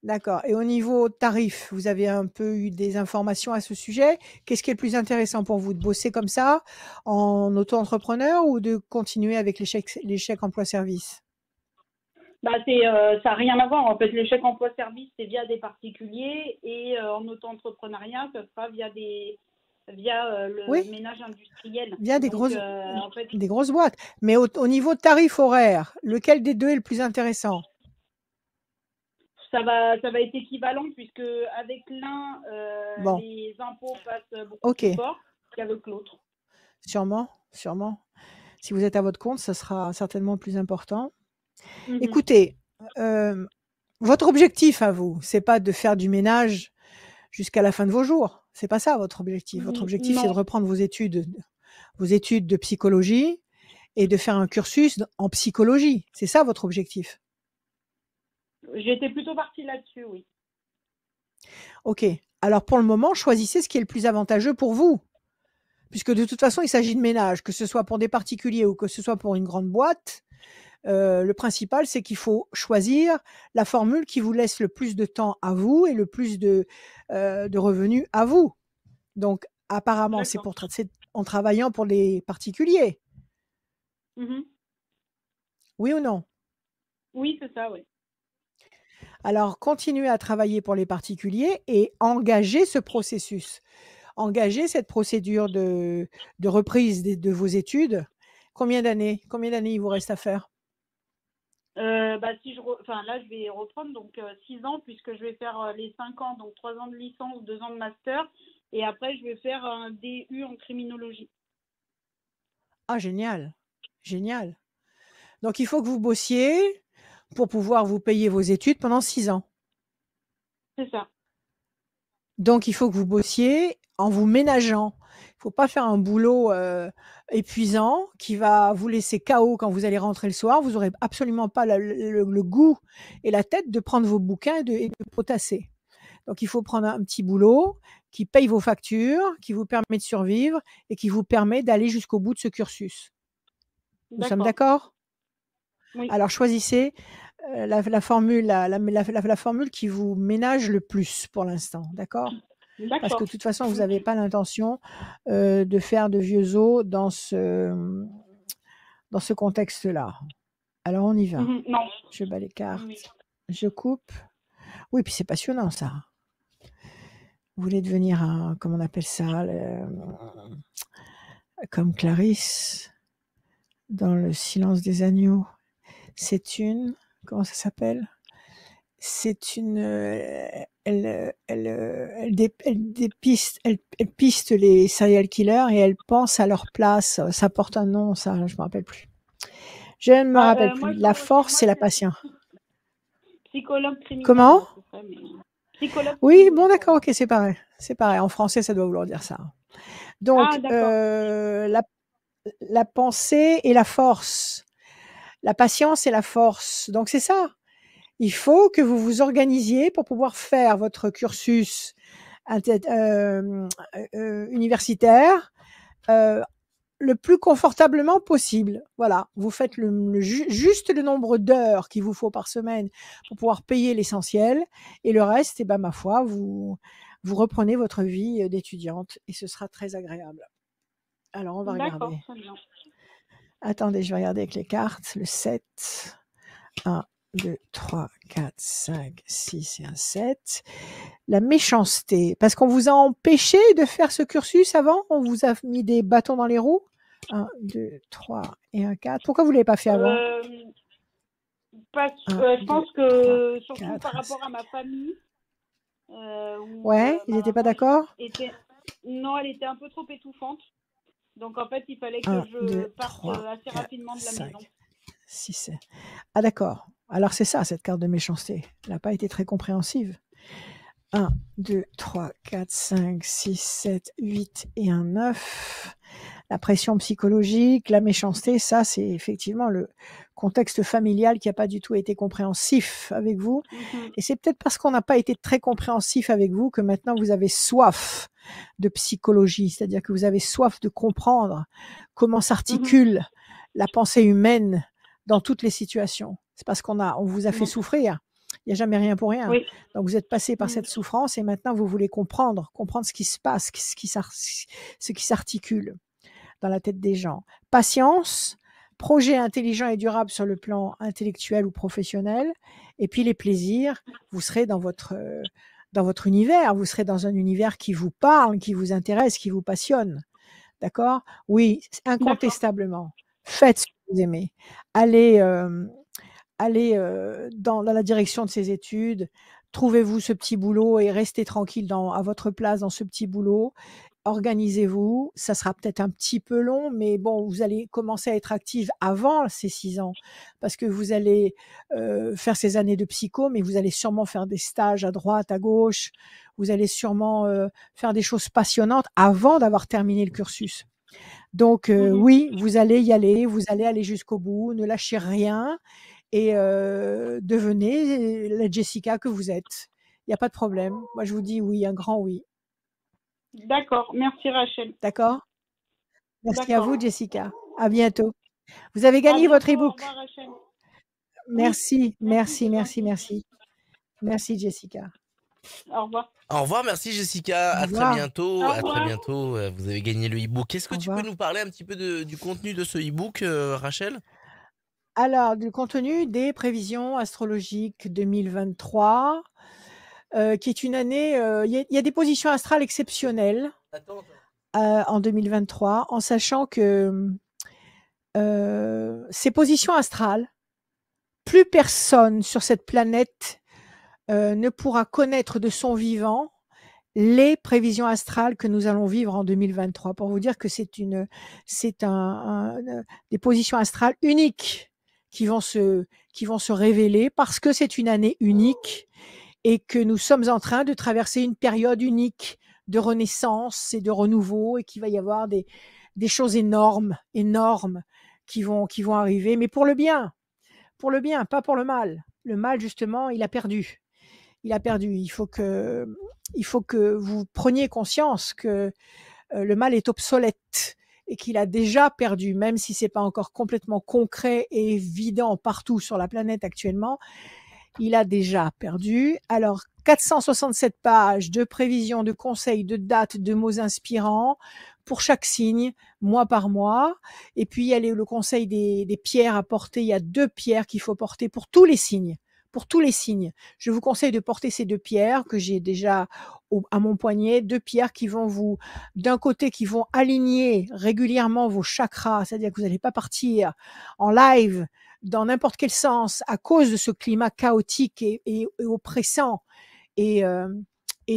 d'accord. Et au niveau tarif, vous avez un peu eu des informations à ce sujet? Qu'est-ce qui est le plus intéressant pour vous, de bosser comme ça en auto-entrepreneur ou de continuer avec les chèques emploi-service? Bah, ça n'a rien à voir. En fait, le chèque emploi-service, c'est via des particuliers et en auto-entrepreneuriat, ça sera via le Oui, ménage industriel. via Donc, en fait, des grosses boîtes. Mais au niveau tarif horaire, lequel des deux est le plus intéressant? ça va être équivalent puisque avec l'un, Bon, les impôts passent beaucoup ok, plus fort qu'avec l'autre. sûrement, sûrement. Si vous êtes à votre compte, ça sera certainement plus important. Mhm. Écoutez, votre objectif à vous, c'est pas de faire du ménage jusqu'à la fin de vos jours. C'est pas ça votre objectif. Votre objectif, c'est de Non, reprendre vos études de psychologie et de faire un cursus en psychologie. C'est ça votre objectif. j'étais plutôt partie là-dessus, oui. Ok. Alors pour le moment, choisissez ce qui est le plus avantageux pour vous. Puisque de toute façon, il s'agit de ménage, que ce soit pour des particuliers ou que ce soit pour une grande boîte. Le principal, c'est qu'il faut choisir la formule qui vous laisse le plus de temps à vous et le plus de revenus à vous. Donc, apparemment, c'est D'accord. en travaillant pour les particuliers. Mhm. Oui ou non? Oui, c'est ça, oui. Alors, continuez à travailler pour les particuliers et engagez ce processus. Engagez cette procédure de reprise de vos études. Combien d'années il vous reste à faire? Bah, là, je vais reprendre donc 6 ans puisque je vais faire les 5 ans, donc 3 ans de licence, 2 ans de master. Et après, je vais faire un DU en criminologie. Ah, génial, génial. Donc, il faut que vous bossiez pour pouvoir vous payer vos études pendant 6 ans. C'est ça. Donc, il faut que vous bossiez en vous ménageant. Il ne faut pas faire un boulot épuisant qui va vous laisser KO quand vous allez rentrer le soir. Vous n'aurez absolument pas le goût et la tête de prendre vos bouquins et de potasser. Donc, il faut prendre un petit boulot qui paye vos factures, qui vous permet de survivre et qui vous permet d'aller jusqu'au bout de ce cursus. Nous sommes d'accord? Oui. Alors, choisissez la formule qui vous ménage le plus pour l'instant, d'accord? Parce que de toute façon, vous n'avez pas l'intention de faire de vieux os dans ce contexte-là. Alors, on y va. Non. Je bats les cartes. Oui. Je coupe. Oui, puis c'est passionnant, ça. Vous voulez devenir comment on appelle ça, comme Clarisse dans Le Silence des agneaux. C'est une... Comment ça s'appelle? C'est une... elle piste les serial killers et elle pense à leur place. Ça porte un nom, ça, je ne me rappelle plus. Je ne me rappelle plus. La force et la patience. Psychologue criminel. Comment? Psychologue Oui, criminel. bon, d'accord, ok, c'est pareil. C'est pareil. En français, ça doit vouloir dire ça. Donc, la pensée et la force. La patience et la force. Donc, c'est ça. Il faut que vous vous organisiez pour pouvoir faire votre cursus universitaire le plus confortablement possible. Voilà, vous faites juste le nombre d'heures qu'il vous faut par semaine pour pouvoir payer l'essentiel et le reste, ma foi, vous reprenez votre vie d'étudiante et ce sera très agréable. Alors, on va regarder. Très bien. Attendez, je vais regarder avec les cartes. Le 7. 1, 2, 3, 4, 5, 6 et un 7. La méchanceté. Parce qu'on vous a empêché de faire ce cursus avant? On vous a mis des bâtons dans les roues? 1, 2, 3 et un 4. Pourquoi vous ne l'avez pas fait avant? Je pense que, surtout 4, par rapport à ma famille. Ouais, ils n'étaient pas d'accord? Non, elle était un peu trop étouffante. Donc, en fait, il fallait que je parte assez rapidement de la maison. 6. Ah, d'accord. Alors, c'est ça, cette carte de méchanceté. Elle n'a pas été très compréhensive. 1, 2, 3, 4, 5, 6, 7, 8 et un 9. La pression psychologique, la méchanceté, ça, c'est effectivement le contexte familial qui n'a pas du tout été compréhensif avec vous. Et c'est peut-être parce qu'on n'a pas été très compréhensif avec vous que maintenant vous avez soif de psychologie, c'est-à-dire que vous avez soif de comprendre comment s'articule la pensée humaine dans toutes les situations. C'est parce on vous a fait souffrir. Il n'y a jamais rien pour rien. Oui. Donc vous êtes passé par cette souffrance et maintenant vous voulez comprendre ce qui se passe, ce qui s'articule dans la tête des gens. Patience, projet intelligent et durable sur le plan intellectuel ou professionnel, et puis les plaisirs, vous serez dans votre univers, vous serez dans un univers qui vous parle, qui vous intéresse, qui vous passionne. D'accord? Oui, incontestablement. Faites ce que vous aimez. Allez dans la direction de ces études, trouvez-vous ce petit boulot et restez tranquille à votre place dans ce petit boulot. Organisez-vous, ça sera peut-être un petit peu long, mais bon, vous allez commencer à être active avant ces 6 ans, parce que vous allez faire ces années de psycho, mais vous allez sûrement faire des stages à droite, à gauche, vous allez sûrement faire des choses passionnantes avant d'avoir terminé le cursus. Donc oui, vous allez y aller, vous allez aller jusqu'au bout, ne lâchez rien et devenez la Jessica que vous êtes. Il n'y a pas de problème. Moi, je vous dis oui, un grand oui. D'accord, merci Rachel. D'accord? Merci à D'accord. vous, Jessica. À bientôt. Vous avez gagné votre bientôt, e-book. Au revoir Rachel. Merci, merci, c'est merci, gentil. merci. Merci, Jessica. Au revoir. Au revoir, merci Jessica, Au à très revoir. bientôt. Au À très revoir. bientôt, vous avez gagné le e-book. Est-ce que Au tu peux revoir. nous parler un petit peu du contenu de ce e-book, Rachel? Alors, du contenu des prévisions astrologiques 2023, qui est une année, il y a des positions astrales exceptionnelles Attends. en 2023, en sachant que ces positions astrales, plus personne sur cette planète ne pourra connaître de son vivant les prévisions astrales que nous allons vivre en 2023. Pour vous dire que c'est des positions astrales uniques qui vont se révéler parce que c'est une année unique et que nous sommes en train de traverser une période unique de renaissance et de renouveau et qu'il va y avoir des choses énormes qui vont arriver, mais pour le bien, pas pour le mal. Le mal, justement, il a perdu. Il faut que vous preniez conscience que le mal est obsolète et qu'il a déjà perdu, même si c'est pas encore complètement concret et évident partout sur la planète actuellement. Il a déjà perdu. Alors, 467 pages de prévisions, de conseils, de dates, de mots inspirants pour chaque signe, mois par mois. Et puis, il y a le conseil des pierres à porter. Il y a 2 pierres qu'il faut porter pour tous les signes. Pour tous les signes. Je vous conseille de porter ces 2 pierres que j'ai déjà à mon poignet. 2 pierres qui vont d'un côté, qui vont aligner régulièrement vos chakras. C'est-à-dire que vous n'allez pas partir en live dans n'importe quel sens à cause de ce climat chaotique et oppressant et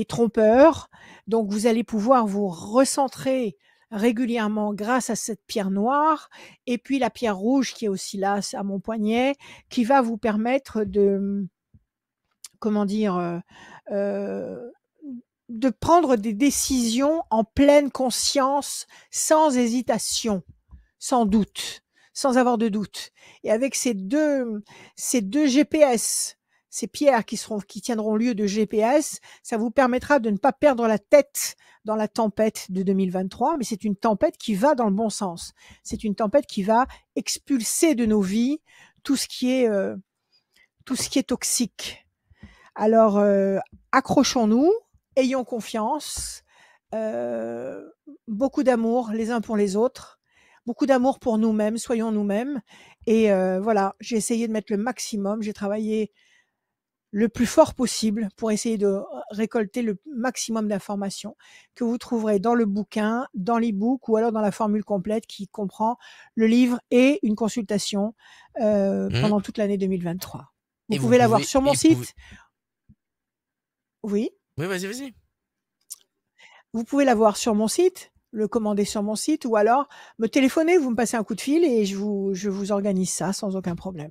trompeur. Donc, vous allez pouvoir vous recentrer régulièrement grâce à cette pierre noire et puis la pierre rouge qui est aussi là à mon poignet, qui va vous permettre de prendre des décisions en pleine conscience, sans hésitation, sans doute, sans avoir de doute. Et avec ces deux GPS, ces pierres qui tiendront lieu de GPS, ça vous permettra de ne pas perdre la tête dans la tempête de 2023, mais c'est une tempête qui va dans le bon sens. C'est une tempête qui va expulser de nos vies tout ce qui est toxique. Alors, accrochons-nous, ayons confiance, beaucoup d'amour les uns pour les autres, beaucoup d'amour pour nous-mêmes, soyons nous-mêmes. Et voilà, j'ai essayé de mettre le maximum, j'ai travaillé le plus fort possible pour essayer de récolter le maximum d'informations que vous trouverez dans le bouquin, dans l'e-book ou alors dans la formule complète qui comprend le livre et une consultation pendant toute l'année 2023. Vous pouvez l'avoir sur mon site. Oui. Oui, vas-y. Vous pouvez l'avoir sur mon site, le commander sur mon site, ou alors me téléphoner, vous me passez un coup de fil et je vous organise ça sans aucun problème.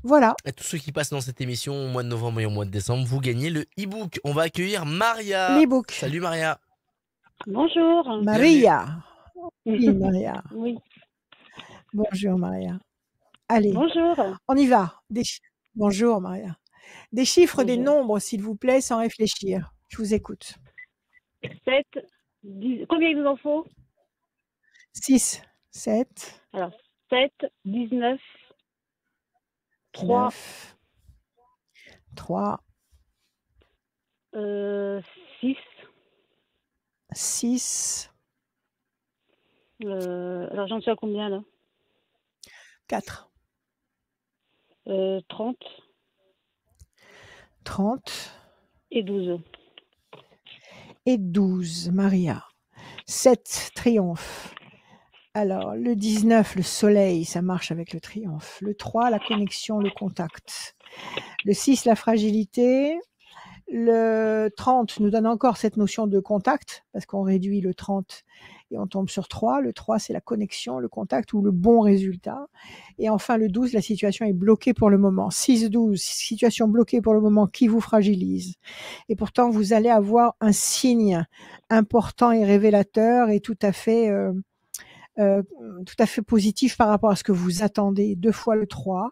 Voilà. Et tous ceux qui passent dans cette émission au mois de novembre et au mois de décembre, vous gagnez le e-book. On va accueillir Maria. L'e-book. Salut Maria. Bonjour. Maria. Oui, Maria. Oui. Bonjour, Maria. Allez, Bonjour. on y va. Bonjour, Maria. Des chiffres, des Bonjour. nombres, s'il vous plaît, sans réfléchir. Je vous écoute. 7, 10. Combien il vous en faut? 6, 7, Alors, 7, 19, 3, 9, 3, 6. 6, Alors, j'en suis à combien là? 4, 30 30 et 12. et 12, Maria. 7, triomphe. Alors, le 19, le soleil, ça marche avec le triomphe. Le 3, la connexion, le contact. Le 6, la fragilité. Le 30 nous donne encore cette notion de contact, parce qu'on réduit le 30 et on tombe sur 3. Le 3, c'est la connexion, le contact ou le bon résultat. Et enfin, le 12, la situation est bloquée pour le moment. 6-12, situation bloquée pour le moment qui vous fragilise. Et pourtant, vous allez avoir un signe important et révélateur et tout à fait positif par rapport à ce que vous attendez. 2 fois le 3.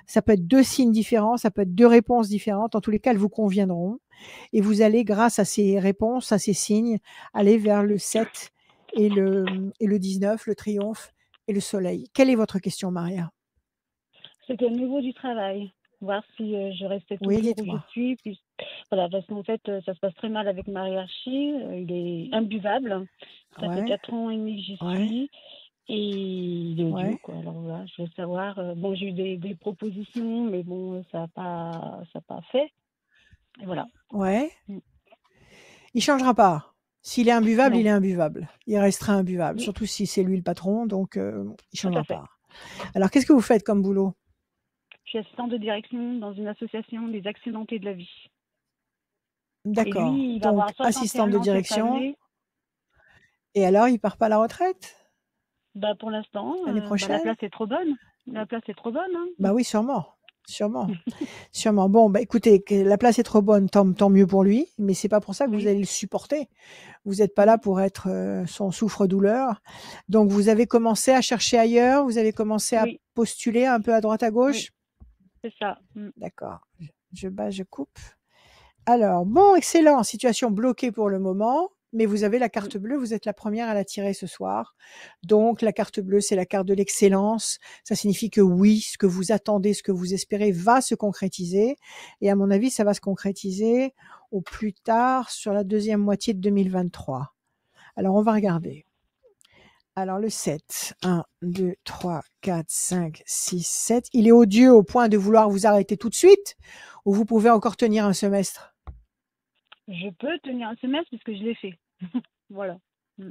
Ça peut être 2 signes différents, ça peut être 2 réponses différentes. En tous les cas, elles vous conviendront. Et vous allez, grâce à ces réponses, à ces signes, aller vers le 7 et le 19, le triomphe et le soleil. Quelle est votre question, Maria? C'était au niveau du travail. Voir si je restais Oui, toujours où je dites-moi. suis. Puis, voilà, parce qu'en fait, ça se passe très mal avec ma hiérarchie. Il est imbuvable. Ça fait Ouais, 4 ans et demi que j'y ouais, suis. Et il est odieux, ouais, quoi. Alors voilà, je veux savoir. Bon, j'ai eu des propositions, mais bon, ça n'a pas fait. Et voilà. ouais. Mm. Il changera pas. S'il est imbuvable, il Non. est imbuvable. Il restera imbuvable, Oui, surtout si c'est lui le patron, donc il tout changera à fait. pas. Alors, qu'est-ce que vous faites comme boulot? Je suis assistante de direction dans une association des accidentés de la vie. Et D'accord. lui, il va Donc, avoir assistante 61 de ans cette direction. année. Et alors, il part pas à la retraite Bah, pour l'instant, l'année la prochaine? place est trop bonne. La place est trop bonne, hein. Bah oui, sûrement. Sûrement. Sûrement. Bon, bah écoutez, que la place est trop bonne, tant mieux pour lui, mais c'est pas pour ça que vous Oui. allez le supporter. Vous n'êtes pas là pour être son souffre-douleur. Donc, vous avez commencé à chercher ailleurs, vous avez commencé à Oui, postuler un peu à droite à oui, gauche. c'est ça. Mm. D'accord. Je coupe. Alors, bon, excellent. Situation bloquée pour le moment, mais vous avez la carte bleue. Vous êtes la première à la tirer ce soir. Donc, la carte bleue, c'est la carte de l'excellence. Ça signifie que oui, ce que vous attendez, ce que vous espérez va se concrétiser. Et à mon avis, ça va se concrétiser au plus tard sur la deuxième moitié de 2023. Alors, on va regarder. Alors, le 7. 1, 2, 3, 4, 5, 6, 7. Il est odieux au point de vouloir vous arrêter tout de suite ou vous pouvez encore tenir un semestre? Je peux tenir un semestre puisque je l'ai fait. Voilà. Mm.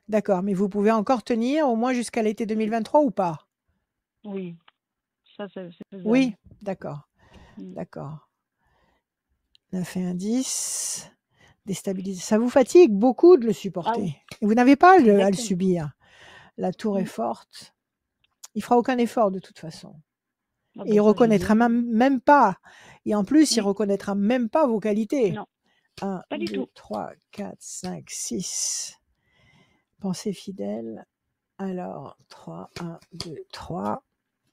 D'accord, mais vous pouvez encore tenir au moins jusqu'à l'été 2023 ou pas? Oui, ça, c'est faisable. Oui, d'accord, Mm. d'accord. 9 et un 10. Déstabiliser. Ça vous fatigue beaucoup de le Ah oui, supporter. Et vous n'avez pas à le exactement. subir. La tour est Mm. forte. Il fera aucun effort de toute façon. Ah Et bah il ça, j'ai reconnaîtra bien. même pas. Et en plus, il Oui, reconnaîtra même pas vos qualités. non, 1, pas du 2, tout. 3, 4, 5, 6. Pensée fidèle. Alors, 3, 1, 2, 3.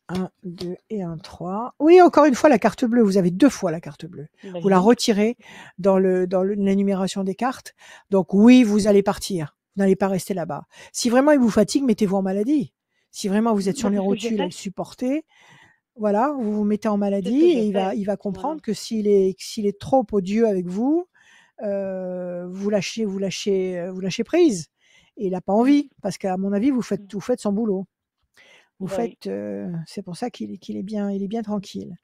1, 2 et 1, 3. Oui, encore une fois, la carte bleue. Vous avez 2 fois la carte bleue. Bah, Vous dis la donc. retirez dans l'énumération des cartes. Donc oui, vous allez partir. Vous n'allez pas rester là-bas. Si vraiment il vous fatigue, mettez-vous en maladie. Si vraiment vous êtes sur Bah, les c'est ce que j'ai rotules à fait. le supporter, voilà, vous vous mettez en C'est maladie ce que et j'ai fait. il va Voilà. comprendre que s'il est trop odieux avec vous, vous lâchez prise. Et il n'a pas Mm. envie, parce qu'à mon avis, vous faites Mm. son boulot. Vous Bah oui. faites, c'est pour ça qu'il est bien tranquille.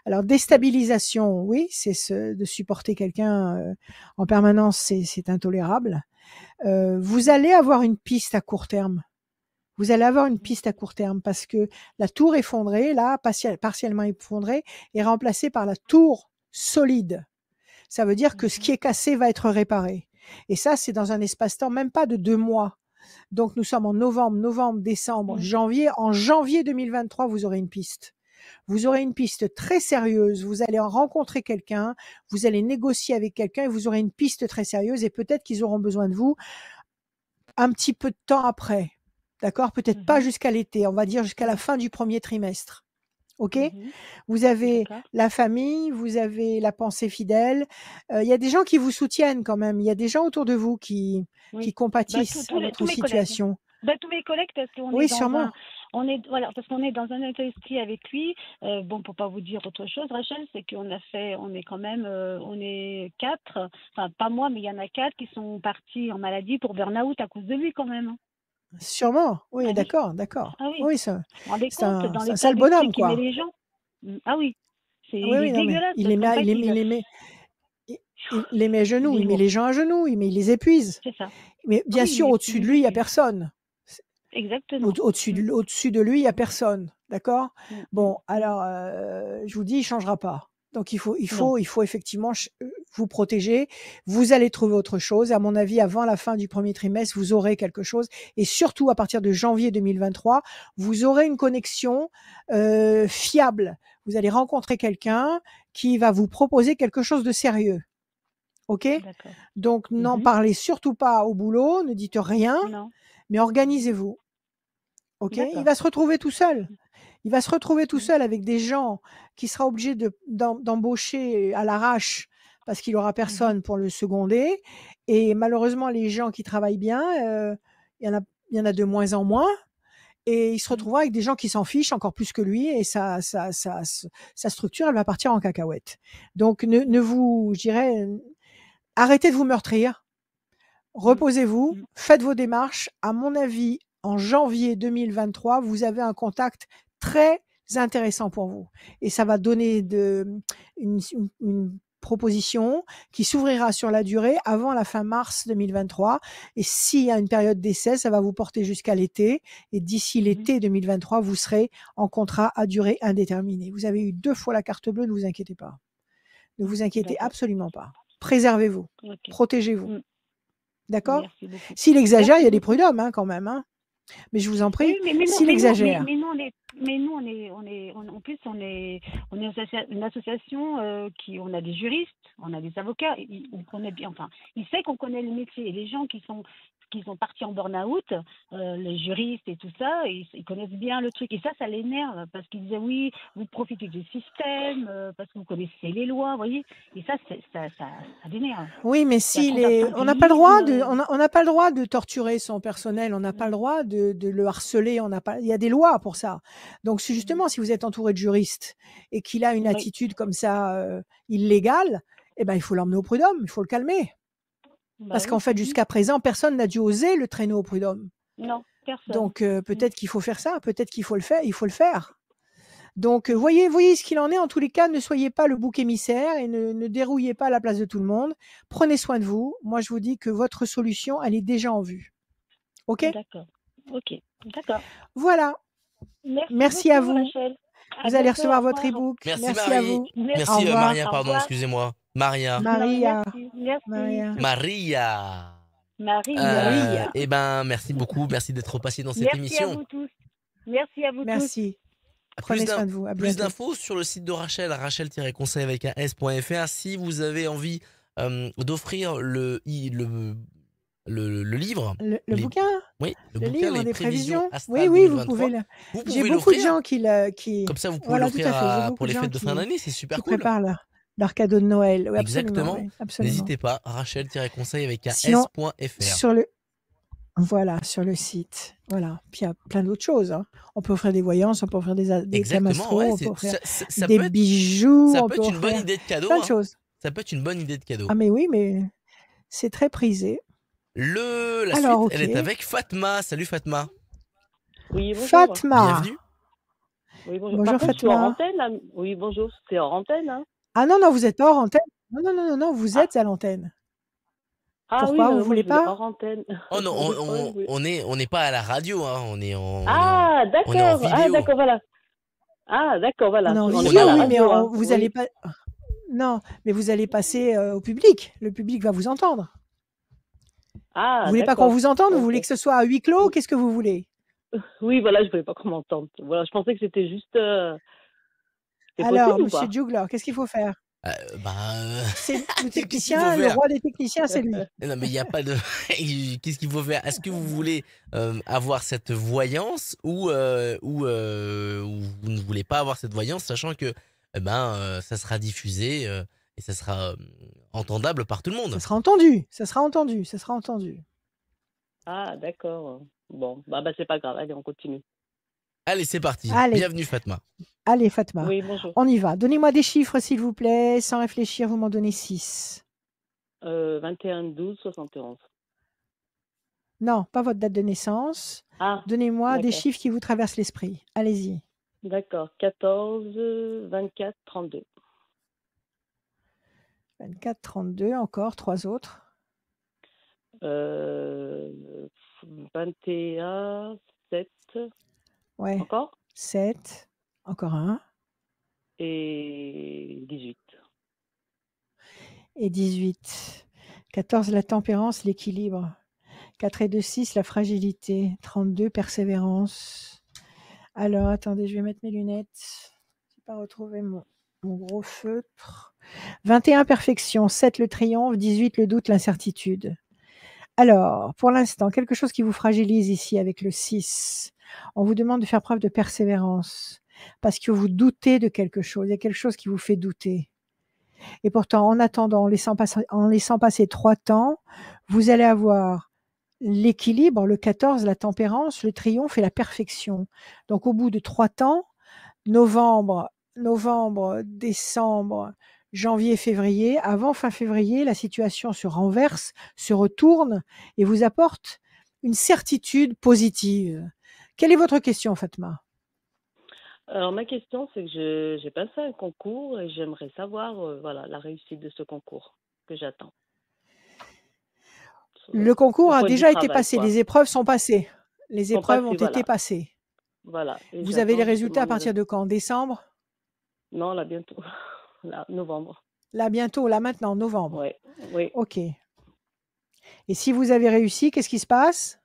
Alors déstabilisation, oui, c'est de supporter quelqu'un en permanence, c'est intolérable. Vous allez avoir une piste à court terme. Vous allez avoir une piste à court terme parce que la tour effondrée, là, partiellement effondrée, est remplacée par la tour solide. Ça veut dire que ce qui est cassé va être réparé. Et ça, c'est dans un espace-temps même pas de 2 mois. Donc nous sommes en novembre, décembre, Mm. janvier. En janvier 2023, vous aurez une piste. Vous aurez une piste très sérieuse. Vous allez rencontrer quelqu'un, vous allez négocier avec quelqu'un et vous aurez une piste très sérieuse et peut-être qu'ils auront besoin de vous un petit peu de temps après. D'accord? Peut-être pas Mhm. jusqu'à l'été, on va dire jusqu'à la Mhm. fin du premier trimestre. OK? Mhm. Vous avez D'accord. la famille, vous avez la pensée fidèle. Il y a des gens qui vous soutiennent quand même. Il y a des gens autour de vous qui Oui. Bah, compatissent à tous votre mes collègues. situation. Bah, tous mes collègues, parce qu'on est Oui, dans sûrement. parce qu'on est dans un état d'esprit avec lui. Bon, pour pas vous dire autre chose, Rachel, c'est on est quand même, on est 4, enfin pas moi, mais il y en a 4 qui sont partis en maladie pour burn-out à cause de lui quand même, hein. Sûrement. Oui, Ah oui, d'accord, d'accord. ah oui. Oui, Vous vous rendez c'est compte dans c'est un l'état sale d'esprit bonhomme, qu'il met quoi. les gens? Ah oui, Oui, il est oui, non, mais dégueulasse il les parce qu'en met, fait, il les met à genoux, il est il met les gens à genoux, mais il les épuise. c'est ça. Mais bien Oui, sûr, au-dessus de lui, il n'y a épuise. personne. Exactement. Au-dessus de lui, il n'y a personne. D'accord? Mm, mm, Bon, mm. alors, je vous dis, il ne changera pas. Donc, Non. il faut effectivement vous protéger. Vous allez trouver autre chose. À mon avis, avant la fin du premier trimestre, vous aurez quelque chose. Et surtout, à partir de janvier 2023, vous aurez une connexion fiable. Vous allez rencontrer quelqu'un qui va vous proposer quelque chose de sérieux. OK? D'accord. Donc, n'en Mhm. parlez surtout pas au boulot, ne dites rien, Non. mais organisez-vous. OK? Il D'accord. va se retrouver tout seul. Il va se retrouver tout Mm. seul avec des gens qui sera obligé d'embaucher à l'arrache parce qu'il aura Mhm. personne pour le seconder. Et malheureusement, les gens qui travaillent bien, il y en a de moins en moins. Et il se Mm. retrouvera avec des gens qui s'en fichent encore plus que lui et sa structure, elle va partir en cacahuète. Donc, je dirais, arrêtez de vous meurtrir. Mm. Reposez-vous, Mm. faites vos démarches. À mon avis, en janvier 2023, vous avez un contact très intéressant pour vous. Et ça va donner une proposition qui s'ouvrira sur la durée avant la fin mars 2023. Et s'il y a une période d'essai, ça va vous porter jusqu'à l'été. Et d'ici Mhm. l'été 2023, vous serez en contrat à durée indéterminée. Vous avez eu 2 fois la carte bleue, ne vous inquiétez pas. Ne vous inquiétez D'accord. absolument pas. Préservez-vous, Ok. protégez-vous. Mm. D'accord? Merci beaucoup. S'il exagère, il y Merci a des beaucoup. prud'hommes hein, quand même. Hein. Mais je vous en Oui, prie, mais s'il exagère. nous, en plus, on est une association on a des juristes, on a des avocats, on connaît bien, enfin, il sait qu'on connaît le métier. Et les gens qui sont partis en burn-out, les juristes et tout ça, ils connaissent bien le truc. Et ça l'énerve parce qu'ils disaient oui, vous profitez du système, parce que vous connaissez les lois, vous voyez. Et ça l'énerve. Oui, mais Il y a trop d'infantilisme. on n'a pas le droit de torturer son personnel, on n'a pas le droit de le harceler, il y a des lois pour ça. Donc, justement, si vous êtes entouré de juristes et qu'il a une Oui, attitude comme ça illégale, eh ben, il faut l'emmener au prud'homme, il faut le calmer. bah Parce qu'en oui. fait, jusqu'à présent, personne n'a dû oser le traîner au prud'homme. Non, personne. Donc, peut-être qu'il faut faire ça, peut-être qu'il faut le faire. Donc, voyez ce qu'il en est. En tous les cas, ne soyez pas le bouc émissaire et ne dérouillez pas à la place de tout le monde. Prenez soin de vous. Moi, je vous dis que votre solution, elle est déjà en vue. OK? D'accord. Ok. D'accord. Voilà. Merci à Beaucoup, vous. Rachel. À Vous allez bientôt. recevoir Au votre revoir. e-book. Merci Merci à Marie. vous. Au Merci revoir. Maria, Au pardon, revoir. excusez-moi. Maria. Non, Maria. merci. Maria. Maria. Maria. Eh ben, merci beaucoup. Merci d'être passé dans cette Merci à émission. vous tous. Merci à vous tous. Merci. Prenez soin de vous. À Plus bientôt. d'infos sur le site de Rachel, rachel-conseil avec un s.fr. Si vous avez envie d'offrir le livre. Le bouquin? Oui, le Le bouquin, livre les des prévisions prévisions? astrales Oui, vous 2023. pouvez Vous J'ai pouvez beaucoup de l'offrir. gens qui Comme ça, vous pouvez voilà, tout l'offrir à fait. J'ai beaucoup pour de les gens fêtes de fin d'année. C'est super qui cool. préparent leur cadeau de Noël. Oui, absolument. Exactement. Oui, absolument. N'hésitez pas, rachel-conseil avec un Sinon, s.fr. sur le site. Voilà. Puis il y a plein d'autres choses. Hein. On peut offrir des voyances, on peut offrir des thèmes Exactement, astro, ouais, on peut offrir ça des peut être, bijoux, ça on peut peut être une bonne offrir idée de cadeau. plein de Hein. choses. Ça peut être une bonne idée de cadeau. Ah mais oui, mais c'est très prisé. La Alors, suite, ok. elle est avec Fatma. Salut Fatma. Oui, bonjour. Fatma. Bienvenue. Oui, bonjour. Bonjour Par contre, je suis hors Fatma. antenne, là. Oui, bonjour. C'est hors antenne, hein. Ah non, vous n'êtes pas hors antenne. Non, vous Ah, êtes à l'antenne. ah oui, Pourquoi? non, Vous mais moi, je voulez voulais pas? hors antenne. Oh non, Oui, oui. on n'est pas à la radio, hein. On est Ah, on est en d'accord. Ah, vidéo. d'accord, voilà. Ah, d'accord, voilà. On est en On n'est visio, pas à la oui, mais radio, hein. vous Oui. allez pas. Non, mais vous allez passer au public. Le public va vous entendre. Ah, Vous voulez pas qu'on d'accord. vous entende? Vous Ok. voulez que ce soit à huis clos? Qu'est-ce que vous voulez? Oui, voilà, je voulais pas qu'on m'entende. Voilà, je pensais que c'était juste. C'est Alors, possible ou monsieur pas? Jugler, qu'est-ce qu'il faut faire? Bah, C'est le qu'est-ce qu'il faut technicien, le faire? roi des techniciens, c'est lui. Non, mais il y a pas de qu'est-ce qu'il faut faire? Est-ce que vous voulez, avoir cette voyance ou vous ne voulez pas avoir cette voyance, sachant que, ça sera diffusé, et ça sera, entendable par tout le Ça monde? sera entendu, ça sera entendu, ça sera entendu. Ah, d'accord. Bon, bah, c'est pas grave. Allez, on continue. Allez, c'est parti. Allez, Bienvenue Fatma. allez Fatma, Oui, bonjour. on y va. Donnez-moi des chiffres, s'il vous plaît. Sans réfléchir, vous m'en donnez 6. 21/12/71. Non, pas votre date de naissance. Ah, Donnez-moi des d'accord. chiffres qui vous traversent l'esprit. Allez-y. D'accord. 14, 24, 32. 24, 32, encore 3 autres. 21, 7, Ouais, encore, 7, encore un. et 18. Et 18. 14, la tempérance, l'équilibre. 4 et 2, 6, la fragilité. 32, persévérance. Alors, attendez, je vais mettre mes lunettes. Je n'ai pas retrouvé mon gros feutre. 21, perfection. 7, le triomphe. 18, le doute, l'incertitude. Alors, pour l'instant, quelque chose qui vous fragilise ici avec le 6. On vous demande de faire preuve de persévérance parce que vous doutez de quelque chose. Il y a quelque chose qui vous fait douter. Et pourtant, en attendant, en laissant passer 3 temps, vous allez avoir l'équilibre, le 14, la tempérance, le triomphe et la perfection. Donc, au bout de 3 temps, novembre, décembre, janvier, février, avant fin février, la situation se renverse, se retourne et vous apporte une certitude positive. Quelle est votre question, Fatma? Alors, ma question, c'est que j'ai passé un concours et j'aimerais savoir voilà, la réussite de ce concours que j'attends. Le concours Au a point de vue déjà été travail, passé, quoi. les épreuves sont passées. Les Sont épreuves ont passés, été voilà. passées. Voilà. Et Vous avez les j'attends résultats à justement partir de quand? Décembre? Non, là, bientôt. Là, novembre. Là, bientôt, là, maintenant, novembre. Ouais, oui. OK. Et si vous avez réussi, qu'est-ce qui se passe?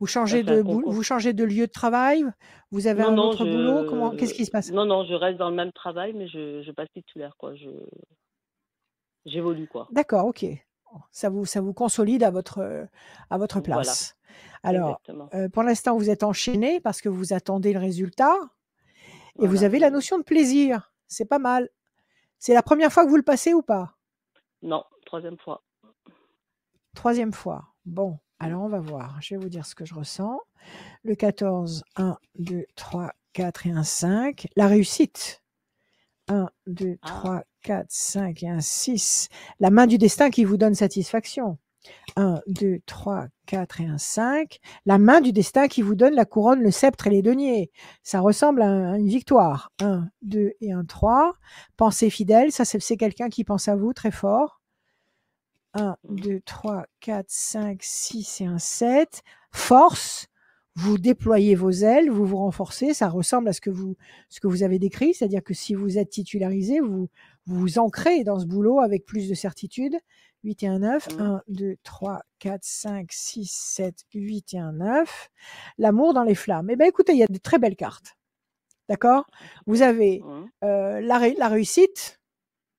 Vous changez C'est un de concours. lieu de travail? Vous avez un autre boulot? Qu'est-ce qui se passe? Non, je reste dans le même travail, mais je passe titulaire, quoi. J'évolue, quoi. D'accord, OK. Ça vous consolide à votre Voilà, place. Alors, exactement. pour l'instant, vous êtes enchaîné parce que vous attendez le résultat et vous Voilà, avez la notion de plaisir. C'est pas mal. C'est la première fois que vous le passez ou pas? Non, 3e fois. 3e fois. Bon, alors on va voir. Je vais vous dire ce que je ressens. Le 14, 1, 2, 3, 4 et un 5. La réussite. 1, 2, Ah, 3, 4, 5 et un 6. La main du destin qui vous donne satisfaction. 1, 2, 3, 4 et un 5. La main du destin qui vous donne la couronne, le sceptre et les deniers. Ça ressemble à une victoire. 1, 2 et un 3. Pensée fidèle, ça c'est quelqu'un qui pense à vous très fort. 1, 2, 3, 4, 5, 6 et un 7. Force, vous déployez vos ailes, vous vous renforcez, ça ressemble à ce que vous avez décrit, c'est-à-dire que si vous êtes titularisé, vous vous ancrez dans ce boulot avec plus de certitude. 8 et un 9, 1, 2, 3, 4, 5, 6, 7, 8 et un 9. L'amour dans les flammes. Eh bien écoutez, il y a de très belles cartes. D'accord? Vous avez la réussite,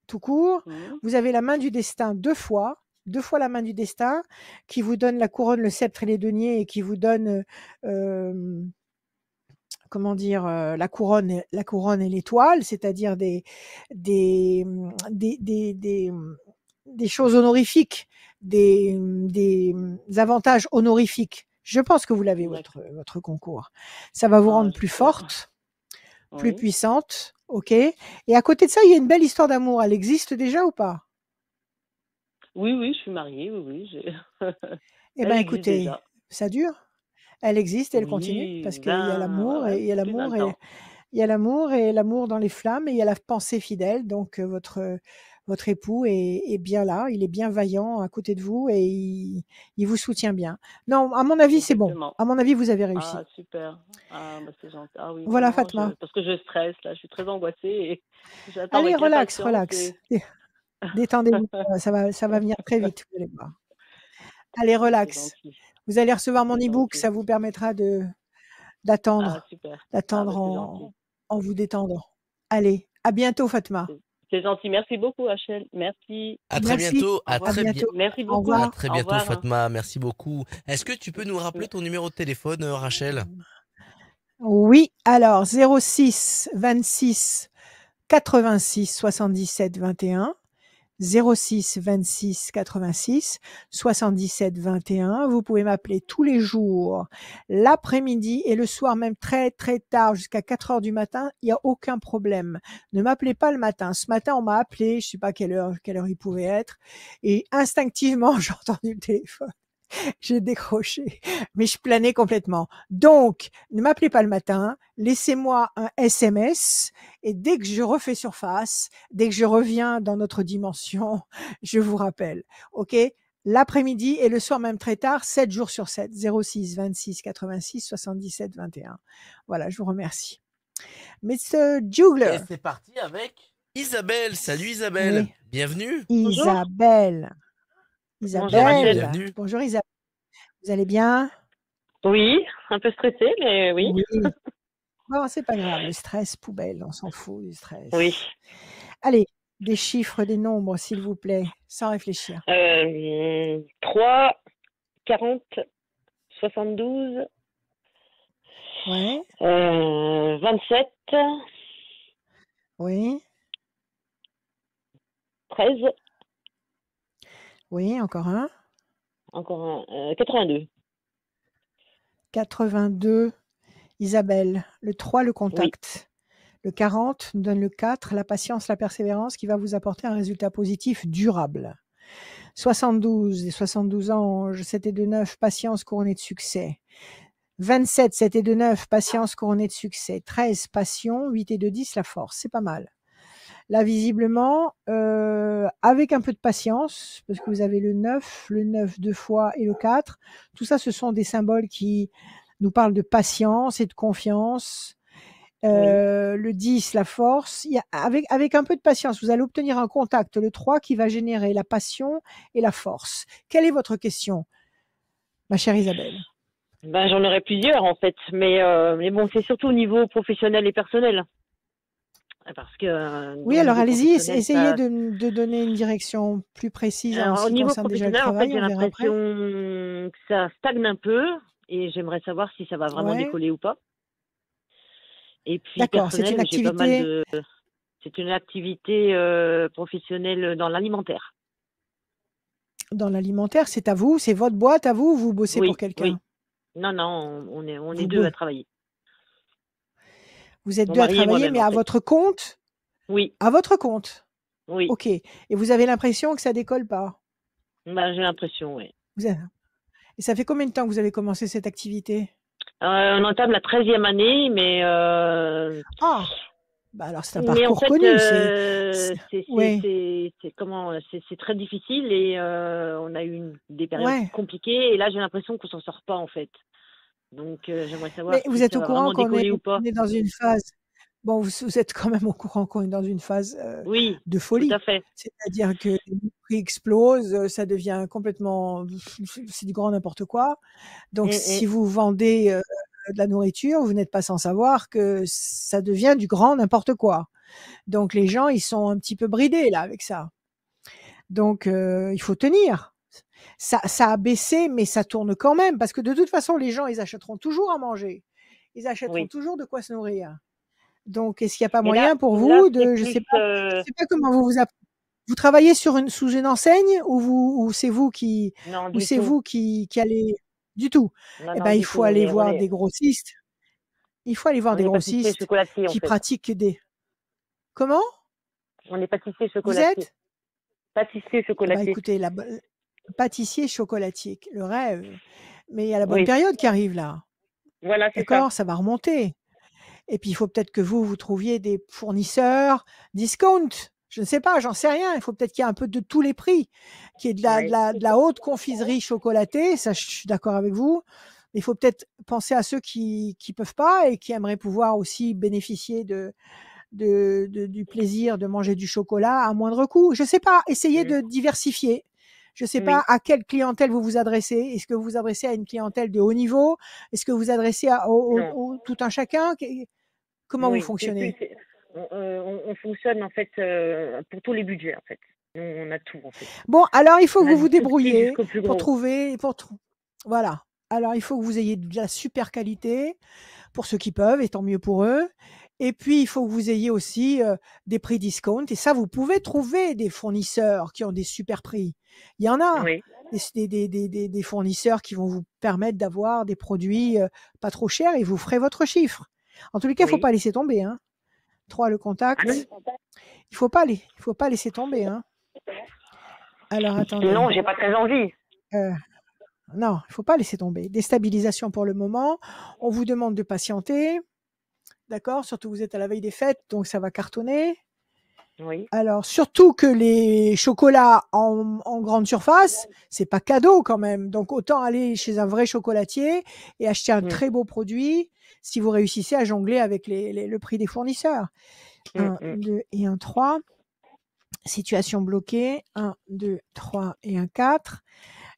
tout court. Vous avez la main du destin 2 fois la main du destin qui vous donne la couronne, le sceptre et les deniers et qui vous donne comment dire, la couronne et l'étoile, c'est-à-dire des choses honorifiques, des avantages honorifiques. Je pense que vous l'avez votre concours. Ça va vous rendre plus forte, plus puissante, OK? Et à côté de ça, il y a une belle histoire d'amour. Elle existe déjà ou pas? Oui, je suis mariée, oui. Eh bien, écoutez, déjà. Ça dure. Elle existe et elle continue parce qu'il y a l'amour et il y a l'amour et il y a l'amour et l'amour dans les flammes et il y a la pensée fidèle. Donc votre époux est bien là, il est bien vaillant à côté de vous et il vous soutient bien. Non, à mon avis, c'est bon. À mon avis, vous avez réussi. Ah, super. Ah, bah, c'est gentil. Ah oui, voilà, vraiment, Fatma. parce que je stresse, là, je suis très angoissée et j'attends Allez, avec relax. impatience. Détendez-vous, ça va venir très vite, vous allez voir. Allez, relax. Vous allez recevoir mon e-book, ça vous permettra d'attendre super. en vous détendant. Allez, à bientôt, Fatma. C'est gentil. Merci beaucoup, Rachel. Merci. À très Merci. bientôt. Au revoir. Merci Au beaucoup. À revoir. très Au bientôt, revoir. Fatma. Merci beaucoup. Est-ce que tu peux nous rappeler ton numéro de téléphone, Rachel? Oui, alors 06 26 86 77 21. 06 26 86 77 21. Vous pouvez m'appeler tous les jours, l'après-midi et le soir, même très très tard, jusqu'à 4 heures du matin. Il n'y a aucun problème. Ne m'appelez pas le matin. Ce matin, on m'a appelé, je sais pas quelle heure il pouvait être, et instinctivement, j'ai entendu le téléphone. J'ai décroché, mais je planais complètement. Donc, ne m'appelez pas le matin, laissez-moi un SMS et dès que je refais surface, dès que je reviens dans notre dimension, je vous rappelle. OK? L'après-midi et le soir même très tard, 7 jours sur 7, 06 26 86 77 21. Voilà, je vous remercie. Mr. Et Jugler. c'est parti avec Isabelle. Salut Isabelle. Oui. Bienvenue. Bonjour. Isabelle. Bonjour, Bienvenue, Rachel. Isabelle. bienvenue. Bonjour Isabelle. Vous allez bien? Oui, un peu stressée, mais oui. Oui. Bon, c'est pas grave, le stress, poubelle, on s'en fout du stress. Oui. Allez, des chiffres, des nombres, s'il vous plaît, sans réfléchir. 3, 40, 72, Ouais, 27, oui, 13, oui, encore un. encore un, 82. 82, Isabelle. Le 3, le Oui. contact. Le 40 nous donne le 4, la patience, la persévérance, qui va vous apporter un résultat positif durable. 72 et 72 anges, 7 et 2, 9, patience couronnée de succès. 27, 7 et 2, 9, patience couronnée de succès. 13, passion, 8 et 2, 10, la force. C'est pas mal. Là, visiblement, avec un peu de patience, parce que vous avez le 9 deux fois et le 4. Tout ça, ce sont des symboles qui nous parlent de patience et de confiance. Oui. Le 10, la force. Avec un peu de patience, vous allez obtenir un contact, le 3, qui va générer la passion et la force. Quelle est votre question, ma chère Isabelle? Ben, j'en aurais plusieurs en fait, mais bon, c'est surtout au niveau professionnel et personnel. Parce que Oui, au alors niveau allez-y, professionnel, essayez ça. de donner une direction plus précise en Alors, ce au qui niveau concerne déjà le professionnel, en fait, travail, j'ai on verra après. l'impression que ça stagne un peu et j'aimerais savoir si ça va vraiment Ouais, décoller ou pas. Et puis d'accord, c'est une personnel, j'ai pas mal activité de. C'est une activité professionnelle dans l'alimentaire. dans l'alimentaire, c'est à vous, c'est votre boîte à vous, ou vous bossez pour Oui, oui. quelqu'un? Non, non, on est Vous, deux bo- à travailler. vous êtes Mon deux à mari et travailler, moi-même, mais en à fait. votre compte? Oui, À votre compte. oui. Ok. Et vous avez l'impression que ça décolle pas? Ben, j'ai l'impression, oui. Vous avez- Et ça fait combien de temps que vous avez commencé cette activité? On entame la 13e année, mais Ah, bah alors c'est un en parcours fait, connu. Oui, c'est très difficile et on a eu des périodes ouais. compliquées et là j'ai l'impression qu'on s'en sort pas en fait. Donc j'aimerais savoir Mais vous si êtes ça au va courant vraiment décoller ou pas. on est dans une phase. Bon, vous êtes quand même au courant qu'on est dans une phase Oui, de tout à folie. fait. C'est-à-dire que les prix explosent, ça devient complètement, c'est du grand n'importe quoi. Donc, si vous vendez de la nourriture, vous n'êtes pas sans savoir que ça devient du grand n'importe quoi. Donc, les gens, ils sont un petit peu bridés là avec ça. Donc, il faut tenir. Ça a baissé, mais ça tourne quand même, parce que de toute façon, les gens, ils achèteront toujours à manger. Ils achèteront Oui. toujours de quoi se nourrir. Donc, est-ce qu'il n'y a pas Et moyen pour là, vous c'est de, je sais pas comment vous travaillez sous une enseigne ou c'est vous qui, non ou du c'est tout. vous qui allez du tout. Non, Eh non, ben, il du faut tout. aller voir des grossistes. Il faut aller voir On des est pâtissier grossistes chocolatier en qui fait. pratiquent des. Comment? On est pâtissier Vous chocolatier. êtes? Pâtissier Eh ben, chocolatier. écoutez, pâtissier chocolatier, le rêve. Mais il y a la bonne Oui. période qui arrive là. Voilà, c'est ça. D'accord? Ça va remonter. Et puis, il faut peut-être que vous trouviez des fournisseurs discount. Je ne sais pas, j'en sais rien. Il faut peut-être qu'il y ait un peu de tous les prix, qu'il y ait Oui. de la haute confiserie chocolatée. Ça, je suis d'accord avec vous. Il faut peut-être penser à ceux qui peuvent pas et qui aimeraient pouvoir aussi bénéficier du plaisir de manger du chocolat à moindre coût. Je ne sais pas, essayez de diversifier. Je ne sais Oui. pas à quelle clientèle vous vous adressez. Est-ce que vous vous adressez à une clientèle de haut niveau? Est-ce que vous vous adressez Non. tout un chacun? Comment vous Oui. fonctionnez? on fonctionne en fait pour tous les budgets en fait. On a tout en fait. Bon, alors il faut que On a vous vous du tout petit débrouiller jusqu'au plus pour gros. trouver, voilà. Alors il faut que vous ayez de la super qualité pour ceux qui peuvent, et tant mieux pour eux. Et puis il faut que vous ayez aussi des prix discount. Et ça, vous pouvez trouver des fournisseurs qui ont des super prix. Il y en a Oui, des fournisseurs qui vont vous permettre d'avoir des produits pas trop chers et vous ferez votre chiffre. En tous les cas, il faut oui. pas laisser tomber, hein. 3, le Ah contact. non, Il faut pas laisser tomber, hein. Alors attendez. non, j'ai pas très envie. Euh, non, il faut pas laisser tomber. Déstabilisation pour le moment. On vous demande de patienter. D'accord? Surtout vous êtes à la veille des fêtes, donc ça va cartonner. Oui. Alors, surtout que les chocolats en grande surface, c'est pas cadeau quand même. Donc, autant aller chez un vrai chocolatier et acheter un Mm, très beau produit si vous réussissez à jongler avec le prix des fournisseurs. mm, 1, mm. 2 et un 3. Situation bloquée. 1, 2, 3 et un 4.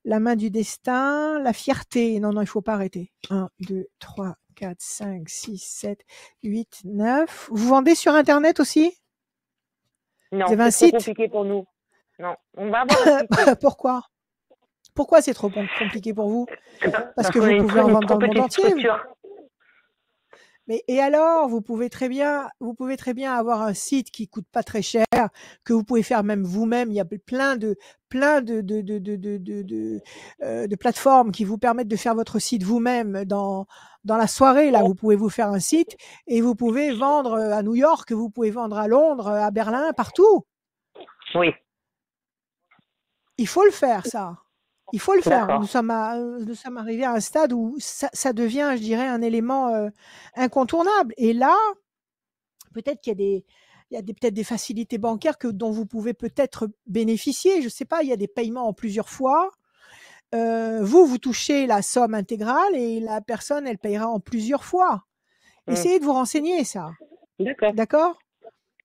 La main du destin, la fierté. Non, non, il faut pas arrêter. 1, 2, 3, 4, 5, 6, 7, 8, 9. Vous vendez sur Internet aussi? Vous Non, avez un c'est trop site? compliqué pour nous. Non, on va avoir un site, oui. Pourquoi? Pourquoi c'est trop compliqué pour vous? Parce Parce que qu'on vous est pouvez en une vendre dans trop le monde petite entier. structure. Mais et alors, vous pouvez très bien avoir un site qui coûte pas très cher, que vous pouvez faire même vous-même. Il y a plein de plateformes qui vous permettent de faire votre site vous-même dans la soirée. Là, vous pouvez vous faire un site et vous pouvez vendre à New York, vous pouvez vendre à Londres, à Berlin, partout. Oui, Il faut le faire, ça. Il faut le faire. d'accord. Nous sommes arrivés à un stade où ça devient, je dirais, un élément incontournable. Et là, peut-être il y a peut-être des facilités bancaires dont vous pouvez peut-être bénéficier. Je ne sais pas, il y a des paiements en plusieurs fois. Vous touchez la somme intégrale et la personne, elle payera en plusieurs fois. Mm. Essayez de vous renseigner, ça. D'accord. D'accord?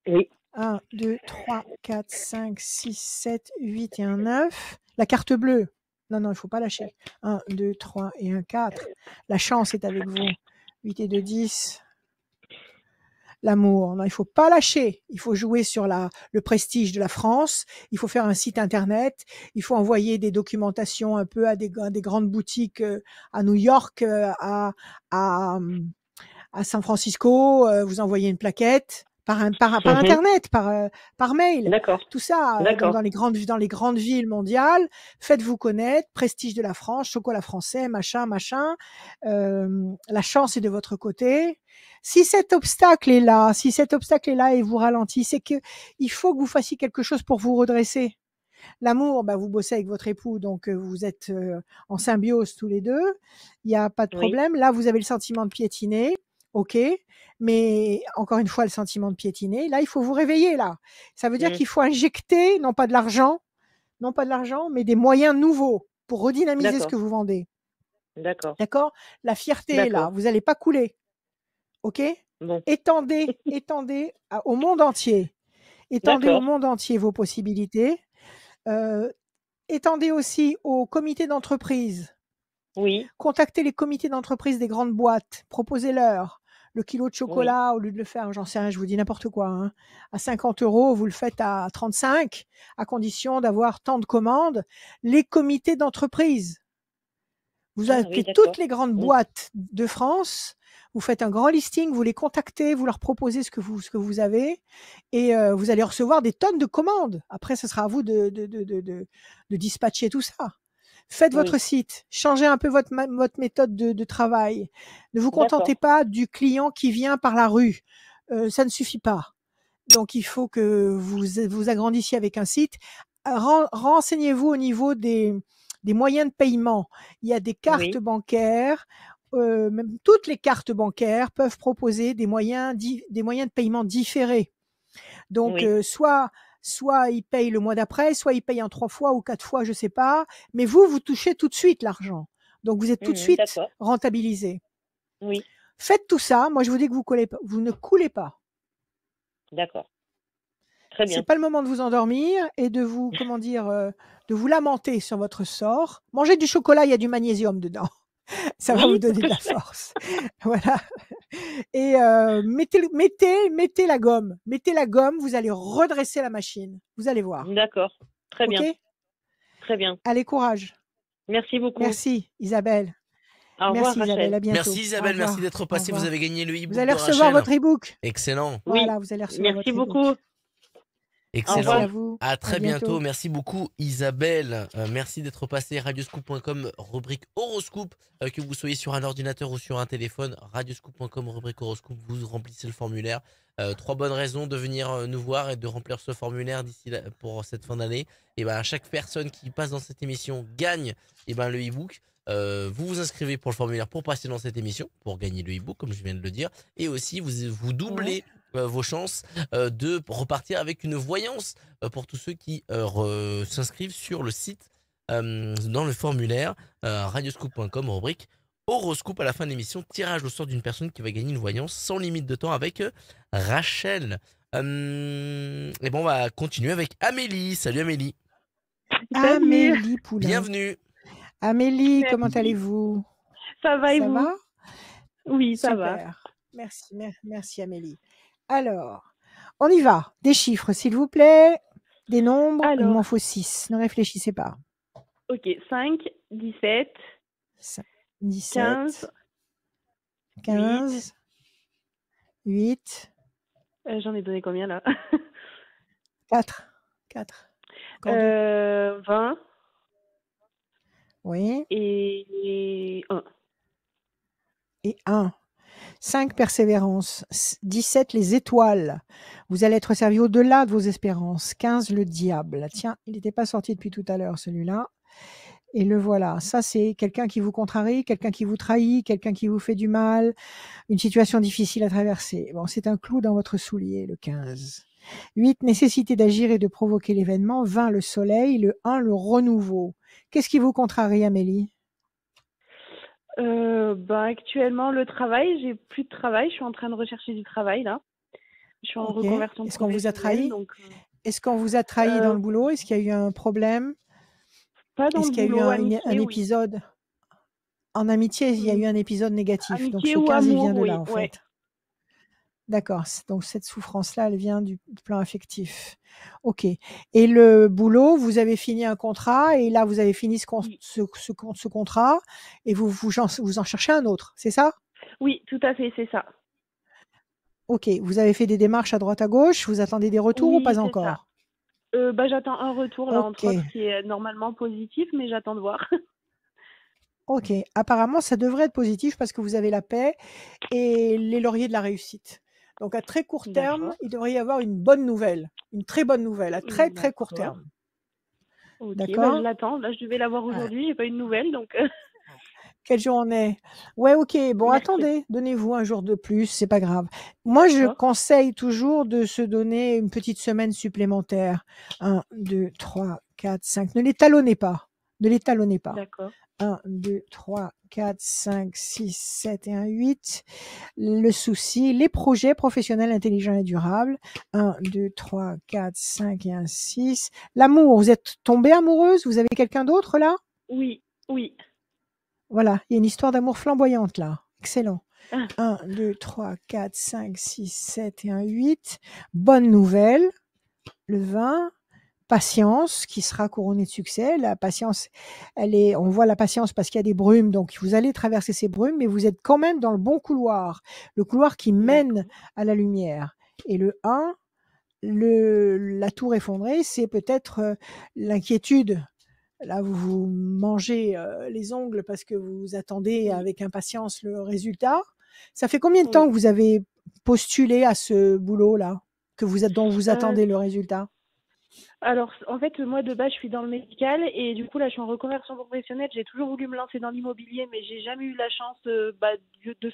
Oui, 1, 2, 3, 4, 5, 6, 7, 8 et un 9. La carte bleue. Non, non, il ne faut pas lâcher. 1, 2, 3 et un 4. La chance est avec vous. 8 et 2, 10. L'amour. Non, il ne faut pas lâcher. Il faut jouer sur le prestige de la France. Il faut faire un site internet. Il faut envoyer des documentations un peu à des grandes boutiques à New York, à San Francisco. Vous envoyez une plaquette par Mhm. internet, par mail. D'accord. Tout ça D'accord. dans les grandes villes mondiales. Faites-vous connaître, prestige de la France, chocolat français, machin. La chance est de votre côté. Si cet obstacle est là et vous ralentit, c'est que il faut que vous fassiez quelque chose pour vous redresser. L'amour, vous bossez avec votre époux, donc vous êtes en symbiose tous les deux. Il n'y a pas de Oui. problème. Là, vous avez le sentiment de piétiner. OK. Mais encore une fois, le sentiment de piétiner. Là, il faut vous réveiller, là. Ça veut dire Mm. qu'il faut injecter, non pas de l'argent, mais des moyens nouveaux pour redynamiser ce D'accord. que vous vendez. D'accord. D'accord? La fierté est là. D'accord. Vous n'allez pas couler. OK? Bon. Étendez au monde entier. Étendez au D'accord. monde entier vos possibilités. Étendez aussi aux comités d'entreprise. Oui. Contactez les comités d'entreprise des grandes boîtes. Proposez-leur le kilo de Oui. chocolat, au lieu de le faire, j'en sais rien, je vous dis n'importe quoi, hein, à 50 €, vous le faites à 35, à condition d'avoir tant de commandes. Les comités d'entreprise. Vous Ah oui, appelez d'accord. toutes les grandes Mm. boîtes de France, vous faites un grand listing, vous les contactez, vous leur proposez ce que vous avez et vous allez recevoir des tonnes de commandes. Après, ce sera à vous de dispatcher tout ça. Faites votre Oui. site, changez un peu votre méthode de travail. Ne vous D'accord. contentez pas du client qui vient par la rue. Ça ne suffit pas. Donc, il faut que vous agrandissiez avec un site. Renseignez-vous au niveau des moyens de paiement. Il y a des cartes Oui. bancaires, même toutes les cartes bancaires peuvent proposer des moyens de paiement différés. Donc, Oui. soit ils payent le mois d'après, soit ils payent en 3 fois ou 4 fois, je sais pas. Mais vous touchez tout de suite l'argent. Donc, vous êtes tout de Mhm. suite D'accord. rentabilisé. Oui. Faites tout ça. Moi, je vous dis que vous ne coulez pas. D'accord. Très C'est bien. pas le moment de vous endormir et de vous, de vous lamenter sur votre sort. Mangez du chocolat, il y a du magnésium dedans. Ça va vous Oui, c'est ce donner de que la je fais. force. Voilà. Et mettez la gomme. Mettez la gomme, vous allez redresser la machine. Vous allez voir. D'accord. Très OK? bien. Très bien. Allez, courage. Merci beaucoup. Merci, Isabelle. Au revoir, Merci, Isabelle. Rachel. À bientôt. Merci Au Isabelle, merci revoir. d'être Au passée. Vous revoir. avez gagné le Vous e-book de allez recevoir Rachel. votre e-book. Excellent, Oui. Voilà, vous allez recevoir Merci votre e-book. beaucoup. Au excellent. Merci à revoir. vous. À À très bientôt. bientôt. Merci beaucoup Isabelle. Merci d'être passé. Radioscoop.com, rubrique horoscope. Que vous soyez sur un ordinateur ou sur un téléphone, radioscoop.com, rubrique horoscope, vous remplissez le formulaire. 3 bonnes raisons de venir nous voir et de remplir ce formulaire pour cette fin d'année. Et ben chaque personne qui passe dans cette émission gagne le e-book. Vous vous inscrivez pour le formulaire pour passer dans cette émission, pour gagner le e-book, comme je viens de le dire. Et aussi, vous doublez vos chances de repartir avec une voyance pour tous ceux qui s'inscrivent sur le site dans le formulaire radioscoop.com, rubrique horoscope. À la fin de l'émission, tirage au sort d'une personne qui va gagner une voyance sans limite de temps avec Rachel. Et bon, on va continuer avec Amélie. Salut Amélie. Salut. Amélie Poulain. Bienvenue. Amélie, Merci. comment allez-vous? Ça va et Ça vous? va? Oui, ça va. Super. Merci, merci Amélie. Alors, on y va. Des chiffres, s'il vous plaît. Des nombres. Il Alors. m'en faut 6. Ne réfléchissez pas. Ok, 5, 17, 17, 15, 15, 8, j'en ai donné combien là? 4. Encore deux. 20 Oui. et 1. Et 1. 5, persévérance. 17, les étoiles. Vous allez être servi au-delà de vos espérances. 15, le diable. Tiens, il n'était pas sorti depuis tout à l'heure, celui-là. Et le voilà. Ça, c'est quelqu'un qui vous contrarie, quelqu'un qui vous trahit, quelqu'un qui vous fait du mal, une situation difficile à traverser. Bon, c'est un clou dans votre soulier, le 15. 8, nécessité d'agir et de provoquer l'événement. 20, le soleil. Le 1, le renouveau. Qu'est-ce qui vous contrarie, Amélie? Actuellement, le travail, j'ai plus de travail. Je suis en train de rechercher du travail là. Je suis en Ok. reconversion Est-ce qu'on vous a professionnelle. trahi? Donc, Est-ce qu'on vous a trahi dans euh, le boulot? Est-ce qu'il y a eu un problème? pas dans Est-ce le qu'il y a eu boulot, un amitié, oui. épisode? En amitié, il y a eu un épisode négatif. Donc Amitié ce ou 15, il amour, vient de oui. là, en Ouais. fait. D'accord. Donc cette souffrance-là, elle vient du plan affectif. Ok. Et le boulot, vous avez fini un contrat et là, vous avez fini Oui. ce contrat et vous en cherchez un autre, c'est ça? Oui, tout à fait, c'est ça. Ok. Vous avez fait des démarches à droite à gauche, vous attendez des retours ou Oui, pas c'est ça. encore? J'attends un retour là, entre Ok. autres, qui est normalement positif, mais j'attends de voir. Ok. Apparemment, ça devrait être positif parce que vous avez la paix et les lauriers de la réussite. Donc à très court terme, D'accord. il devrait y avoir une bonne nouvelle, une très bonne nouvelle, à très très court D'accord. terme. Ok, D'accord? je l'attends. Là, je devais l'avoir Ouais. aujourd'hui, j'ai pas eu de nouvelles, donc Quel jour on est? Ouais, ok. Bon, mercredi. attendez, donnez-vous un jour de plus, c'est pas grave. Moi, je D'accord. conseille toujours de se donner une petite semaine supplémentaire. 1, 2, 3, 4, 5. Ne l'étalonnez pas. Ne l'étalonnez pas. D'accord. 1, 2, 3, 4, 5, 6, 7 et 1, 8. Le souci, les projets professionnels intelligents et durables. 1, 2, 3, 4, 5 et 1, 6. L'amour, vous êtes tombée amoureuse? Vous avez quelqu'un d'autre là? Oui, oui. Voilà, il y a une histoire d'amour flamboyante là. Excellent. Ah, 1, 2, 3, 4, 5, 6, 7 et 1, 8. Bonne nouvelle, le 20. Patience qui sera couronnée de succès. La patience, on voit la patience parce qu'il y a des brumes, donc vous allez traverser ces brumes, mais vous êtes quand même dans le bon couloir, le couloir qui mène d'accord. à la lumière. Et le 1, la tour effondrée, c'est peut-être l'inquiétude. Là, vous mangez les ongles parce que vous attendez Oui, avec impatience le résultat. Ça fait combien de oui. temps que vous avez postulé à ce boulot-là, dont vous Euh, attendez le résultat? Alors, en fait, moi, de base, je suis dans le médical et du coup, là, je suis en reconversion professionnelle. J'ai toujours voulu me lancer dans l'immobilier, mais j'ai jamais eu la chance, de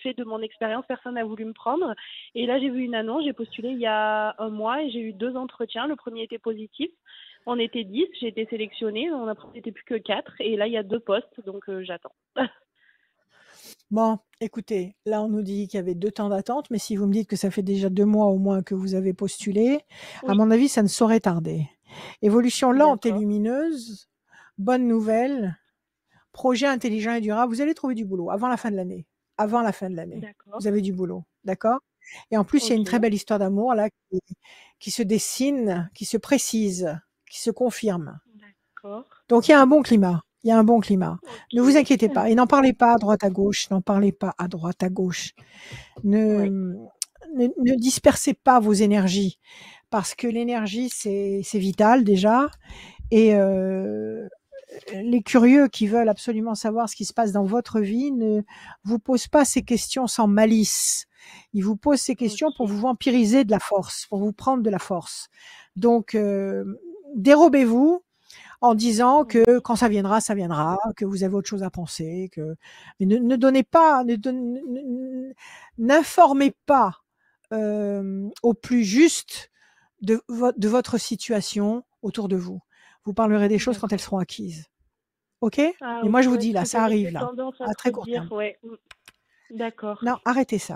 fait de mon expérience, personne n'a voulu me prendre. Et là, j'ai vu une annonce, j'ai postulé il y a un mois et j'ai eu 2 entretiens. Le premier était positif. On était 10, j'ai été sélectionnée. On n'était plus que 4. Et là, il y a 2 postes, donc j'attends. Bon, écoutez, là, on nous dit qu'il y avait 2 temps d'attente, mais si vous me dites que ça fait déjà 2 mois au moins que vous avez postulé, à Oui, mon avis, ça ne saurait tarder. Évolution lente et d'accord. lumineuse, bonne nouvelle, projet intelligent et durable, vous allez trouver du boulot avant la fin de l'année. Avant la fin de l'année. D'accord. Vous avez du boulot, d'accord? Et en plus, il y a une très Ok. belle histoire d'amour là qui se dessine, qui se précise, qui se confirme. D'accord. Donc il y a un bon climat. Il y a un bon climat. Ne vous Ok. inquiétez pas. Et n'en parlez pas à droite à gauche. N'en parlez pas à droite à gauche. Ne, Ouais. ne dispersez pas vos énergies. Parce que l'énergie, c'est vital déjà. Et les curieux qui veulent absolument savoir ce qui se passe dans votre vie ne vous posent pas ces questions sans malice. Ils vous posent ces questions pour Ok. vous vampiriser de la force, pour vous prendre de la force. Donc, dérobez-vous en disant Ok. que quand ça viendra, que vous avez autre chose à penser, mais ne donnez pas, n'informez pas au plus juste de votre situation autour de vous. Vous parlerez des choses quand elles D'accord. seront acquises. OK? Ah Mais oui, moi, je vous ouais, dis là, parce que ça j'avais arrive là, tendance à à très trop court dire, terme. ouais. D'accord. Non, arrêtez ça.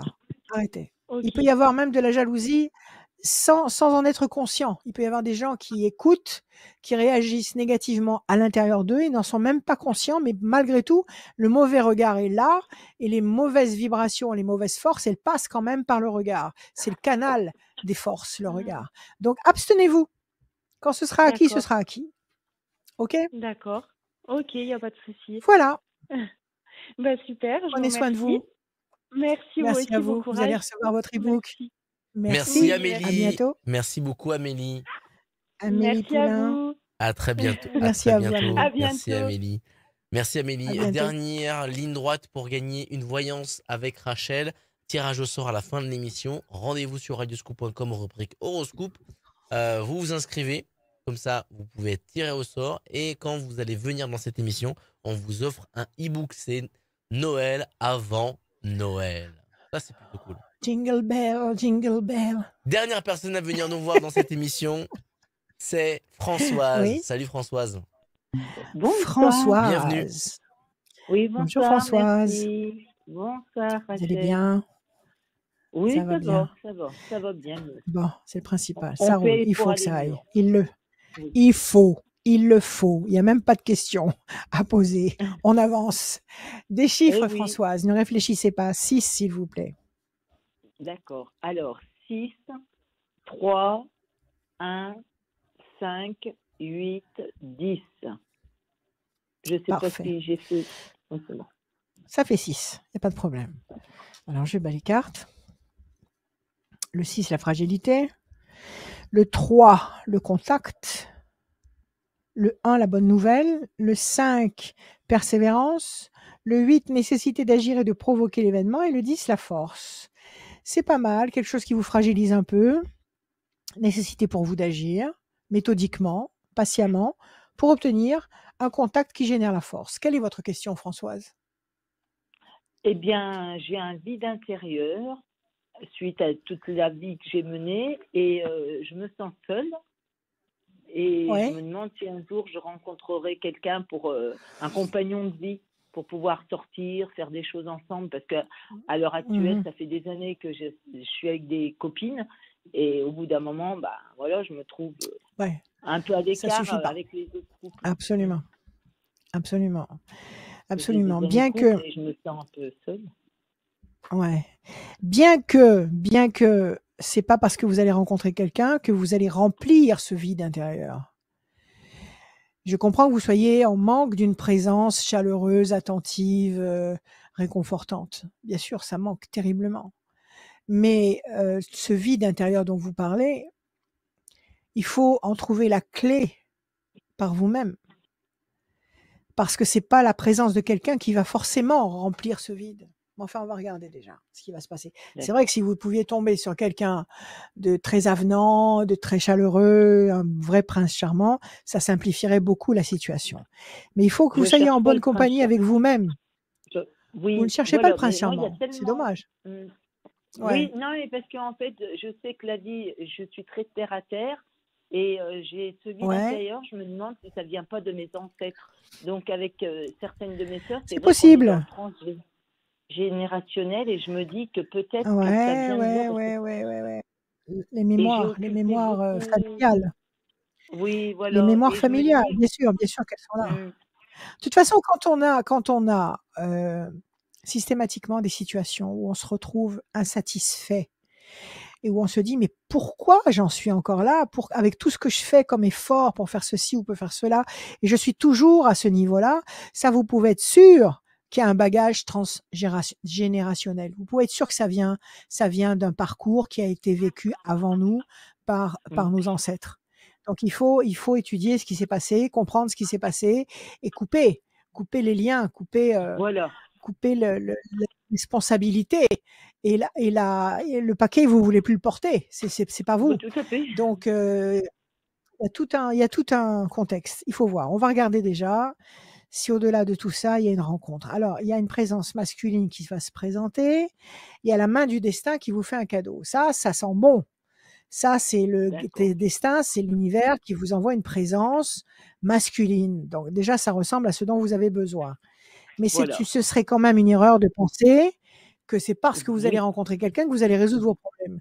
Arrêtez. Il Ok. peut y avoir même de la jalousie sans en être conscient. Il peut y avoir des gens qui écoutent, qui réagissent négativement à l'intérieur d'eux, ils n'en sont même pas conscients, mais malgré tout, le mauvais regard est là et les mauvaises vibrations, les mauvaises forces, elles passent quand même par le regard. C'est le canal des forces, le Ah, regard. Donc, abstenez-vous. Quand ce sera acquis, ce d'accord. sera acquis. OK? D'accord. Ok, il n'y a pas de souci. Voilà. Bah super, je vous Prenez soin de remercie. vous. Merci vous Merci à aussi, bon vous. Vous allez courage. recevoir votre e-book. Merci. Merci Merci. Oui, À Amélie. bientôt. Merci beaucoup Amélie. Amélie merci à Poulain. vous. À très bientôt. À Merci très à vous, bientôt. À Amélie. Merci bientôt. Amélie. Merci À Amélie. bientôt. Dernière ligne droite pour gagner une voyance avec Rachel. Tirage au sort à la fin de l'émission. Rendez-vous sur radioscoop.com rubrique horoscope. Vous vous inscrivez. Comme ça, vous pouvez être tiré au sort. Et quand vous allez venir dans cette émission, on vous offre un e-book. C'est Noël avant Noël. Ça, c'est plutôt cool. Jingle bell, jingle bell. Dernière personne à venir nous voir dans cette émission, c'est Françoise. Oui. Salut Françoise. Bonsoir. Bienvenue. Françoise. Oui, Bonjour bonsoir, Françoise. merci. Bonsoir, Vous allez Rachel. bien? Oui, Ça va bien. ça va bien. Bon, c'est le principal. On Ça peut roule. aller Il pour faut que aller ça aille. mieux. Oui. Il le faut. Il n'y a même pas de question à poser. On avance. Des Eh chiffres, oui, Françoise. Ne réfléchissez pas. 6, s'il vous plaît. d'accord. Alors, 6, 3, 1, 5, 8, 10. Je ne sais pas Parfait. si j'ai fait. Oh, c'est bon. Ça fait 6. Il n'y a pas de problème. Alors, je bats les cartes. Le 6, la fragilité. Le 3, le contact. Le 1, la bonne nouvelle. Le 5, persévérance. Le 8, nécessité d'agir et de provoquer l'événement. Et le 10, la force. C'est pas mal, quelque chose qui vous fragilise un peu. Nécessité pour vous d'agir, méthodiquement, patiemment, pour obtenir un contact qui génère la force. Quelle est votre question, Françoise? Eh bien, j'ai un vide intérieur suite à toute la vie que j'ai menée et je me sens seule. Et Ouais. je me demande si un jour je rencontrerai quelqu'un pour un compagnon de vie pour pouvoir sortir, faire des choses ensemble. Parce qu'à l'heure actuelle, Mhm. ça fait des années que je suis avec des copines. Et au bout d'un moment, bah, voilà, je me trouve Ouais, un peu à ça l'écart suffit pas. avec les autres couples. Absolument. Absolument. J'ai Absolument. des amis Bien couples que, et je me sens un peu seule. ouais. Bien que c'est pas parce que vous allez rencontrer quelqu'un que vous allez remplir ce vide intérieur. Je comprends que vous soyez en manque d'une présence chaleureuse, attentive, réconfortante. Bien sûr, ça manque terriblement. Mais ce vide intérieur dont vous parlez, il faut en trouver la clé par vous-même. Parce que c'est pas la présence de quelqu'un qui va forcément remplir ce vide. Mais enfin, on va regarder déjà ce qui va se passer. C'est vrai que si vous pouviez tomber sur quelqu'un de très avenant, de très chaleureux, un vrai prince charmant, ça simplifierait beaucoup la situation. Mais il faut que vous Je soyez en cherche pas bonne le prince compagnie avec charmant. vous-même. Oui, Vous ne cherchez pas voilà, le prince mais moi, il y a charmant. C'est tellement. dommage. Mm. Ouais. Oui, non, mais parce qu'en fait, je sais que la vie, je suis très terre à terre et j'ai ce vide Ouais. intérieur. Je me demande si ça vient pas de mes ancêtres. Donc, avec certaines de mes sœurs, C'est c'est vrai qu'on est dans possible. le transgénérationnel et je me dis que peut-être que ça Ouais, vient de là. ouais. Les Et j'ai mémoires occulté familiales. beaucoup. Oui, Les voilà. mémoires Et je me familiales, dis, bien sûr qu'elles sont là. De toute façon, quand on a systématiquement des situations où on se retrouve insatisfait et où on se dit mais pourquoi j'en suis encore là avec tout ce que je fais comme effort pour faire ceci ou pour faire cela et je suis toujours à ce niveau-là, ça vous pouvez être sûr qu'il y a un bagage transgénérationnel. Vous pouvez être sûr que ça vient d'un parcours qui a été vécu avant nous par nos ancêtres. Donc il faut étudier ce qui s'est passé, comprendre ce qui s'est passé et couper les liens, couper la responsabilité et le paquet vous voulez plus le porter, c'est pas vous. Tout à fait. Donc il y a tout un contexte. Il faut voir. On va regarder déjà si au-delà de tout ça, il y a une rencontre. Alors, il y a une présence masculine qui va se présenter. Il y a la main du destin qui vous fait un cadeau. Ça sent bon. Ça, c'est le destin, c'est l'univers qui vous envoie une présence masculine. Donc déjà, ça ressemble à ce dont vous avez besoin. Mais ce serait quand même une erreur de penser que c'est parce que vous allez rencontrer quelqu'un que vous allez résoudre vos problèmes.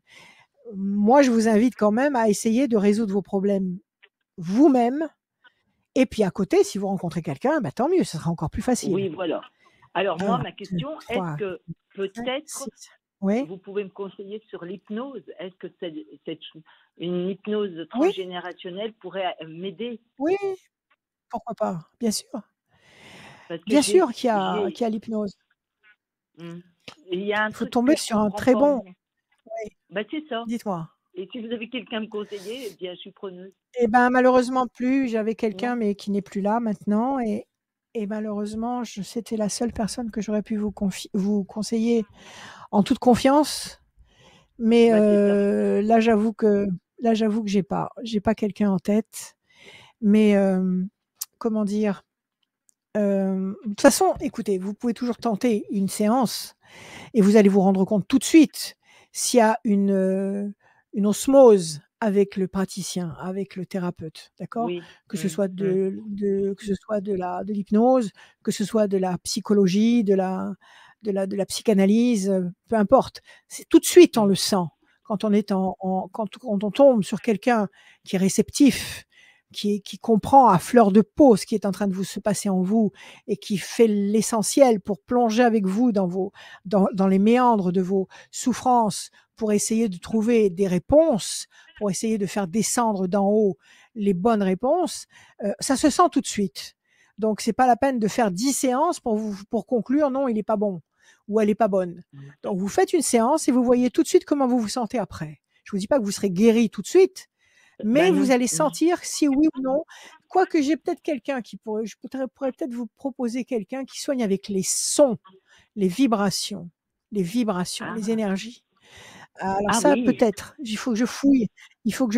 Moi, je vous invite quand même à essayer de résoudre vos problèmes vous-même. Et puis à côté, si vous rencontrez quelqu'un, tant mieux, ce sera encore plus facile. Oui, voilà. Alors moi, ma question, est-ce que peut-être vous pouvez me conseiller sur l'hypnose? Est-ce que une hypnose transgénérationnelle pourrait m'aider? Oui, pourquoi pas, bien sûr. Bien sûr qu'il y a l'hypnose. Il faut tomber sur un très bon. Oui. C'est ça. Dites-moi. Et si vous avez quelqu'un à me conseiller, eh bien, je suis preneuse. Malheureusement plus. J'avais quelqu'un, mais qui n'est plus là maintenant. Et malheureusement, c'était la seule personne que j'aurais pu vous conseiller en toute confiance. Mais là, j'avoue que j'ai pas quelqu'un en tête. Mais comment dire, de toute façon, écoutez, vous pouvez toujours tenter une séance et vous allez vous rendre compte tout de suite s'il y a une osmose avec le praticien, avec le thérapeute, d'accord? Que ce soit de l'hypnose, que ce soit de la psychologie, de la psychanalyse, peu importe. C'est tout de suite on le sent quand on est quand on tombe sur quelqu'un qui est réceptif, qui comprend à fleur de peau ce qui est en train de se passer en vous et qui fait l'essentiel pour plonger avec vous dans les méandres de vos souffrances pour essayer de trouver des réponses, pour essayer de faire descendre d'en haut les bonnes réponses, ça se sent tout de suite. Donc c'est pas la peine de faire 10 séances pour conclure non, il est pas bon ou elle est pas bonne. Donc vous faites une séance et vous voyez tout de suite comment vous vous sentez après. Je vous dis pas que vous serez guéri tout de suite, mais vous allez sentir si oui ou non. Quoique j'ai peut-être quelqu'un je pourrais peut-être vous proposer quelqu'un qui soigne avec les sons, les vibrations, les énergies. Alors ça, peut-être, il faut que je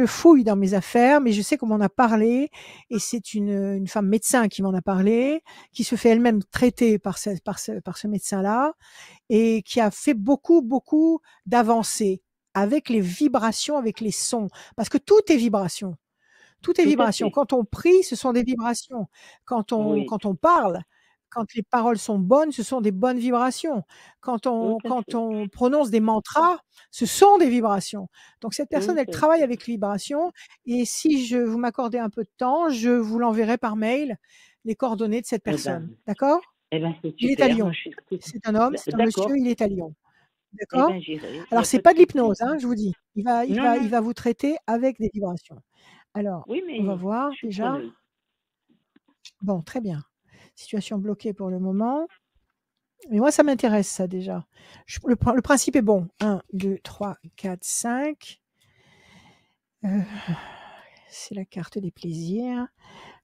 fouille dans mes affaires, mais je sais qu'on m'en a parlé et c'est une femme médecin qui m'en a parlé, qui se fait elle-même traiter par ce médecin-là et qui a fait beaucoup d'avancées avec les vibrations, avec les sons, parce que tout est vibration. Tout est vibration. Quand on prie, ce sont des vibrations. Quand on parle, quand les paroles sont bonnes, ce sont des bonnes vibrations. Quand on prononce des mantras, ce sont des vibrations. Donc cette personne, elle travaille avec les vibrations et si vous m'accordez un peu de temps, je vous l'enverrai par mail, les coordonnées de cette personne. D'accord? Il est à Lyon. C'est un homme, c'est un monsieur, il est à Lyon. D'accord? Alors c'est pas de l'hypnose, je vous dis. Il va vous traiter avec des vibrations. Alors, on va voir déjà. Bon, très bien. Situation bloquée pour le moment. Mais moi, ça m'intéresse, ça, déjà. Le principe est bon. 1, 2, 3, 4, 5. C'est la carte des plaisirs.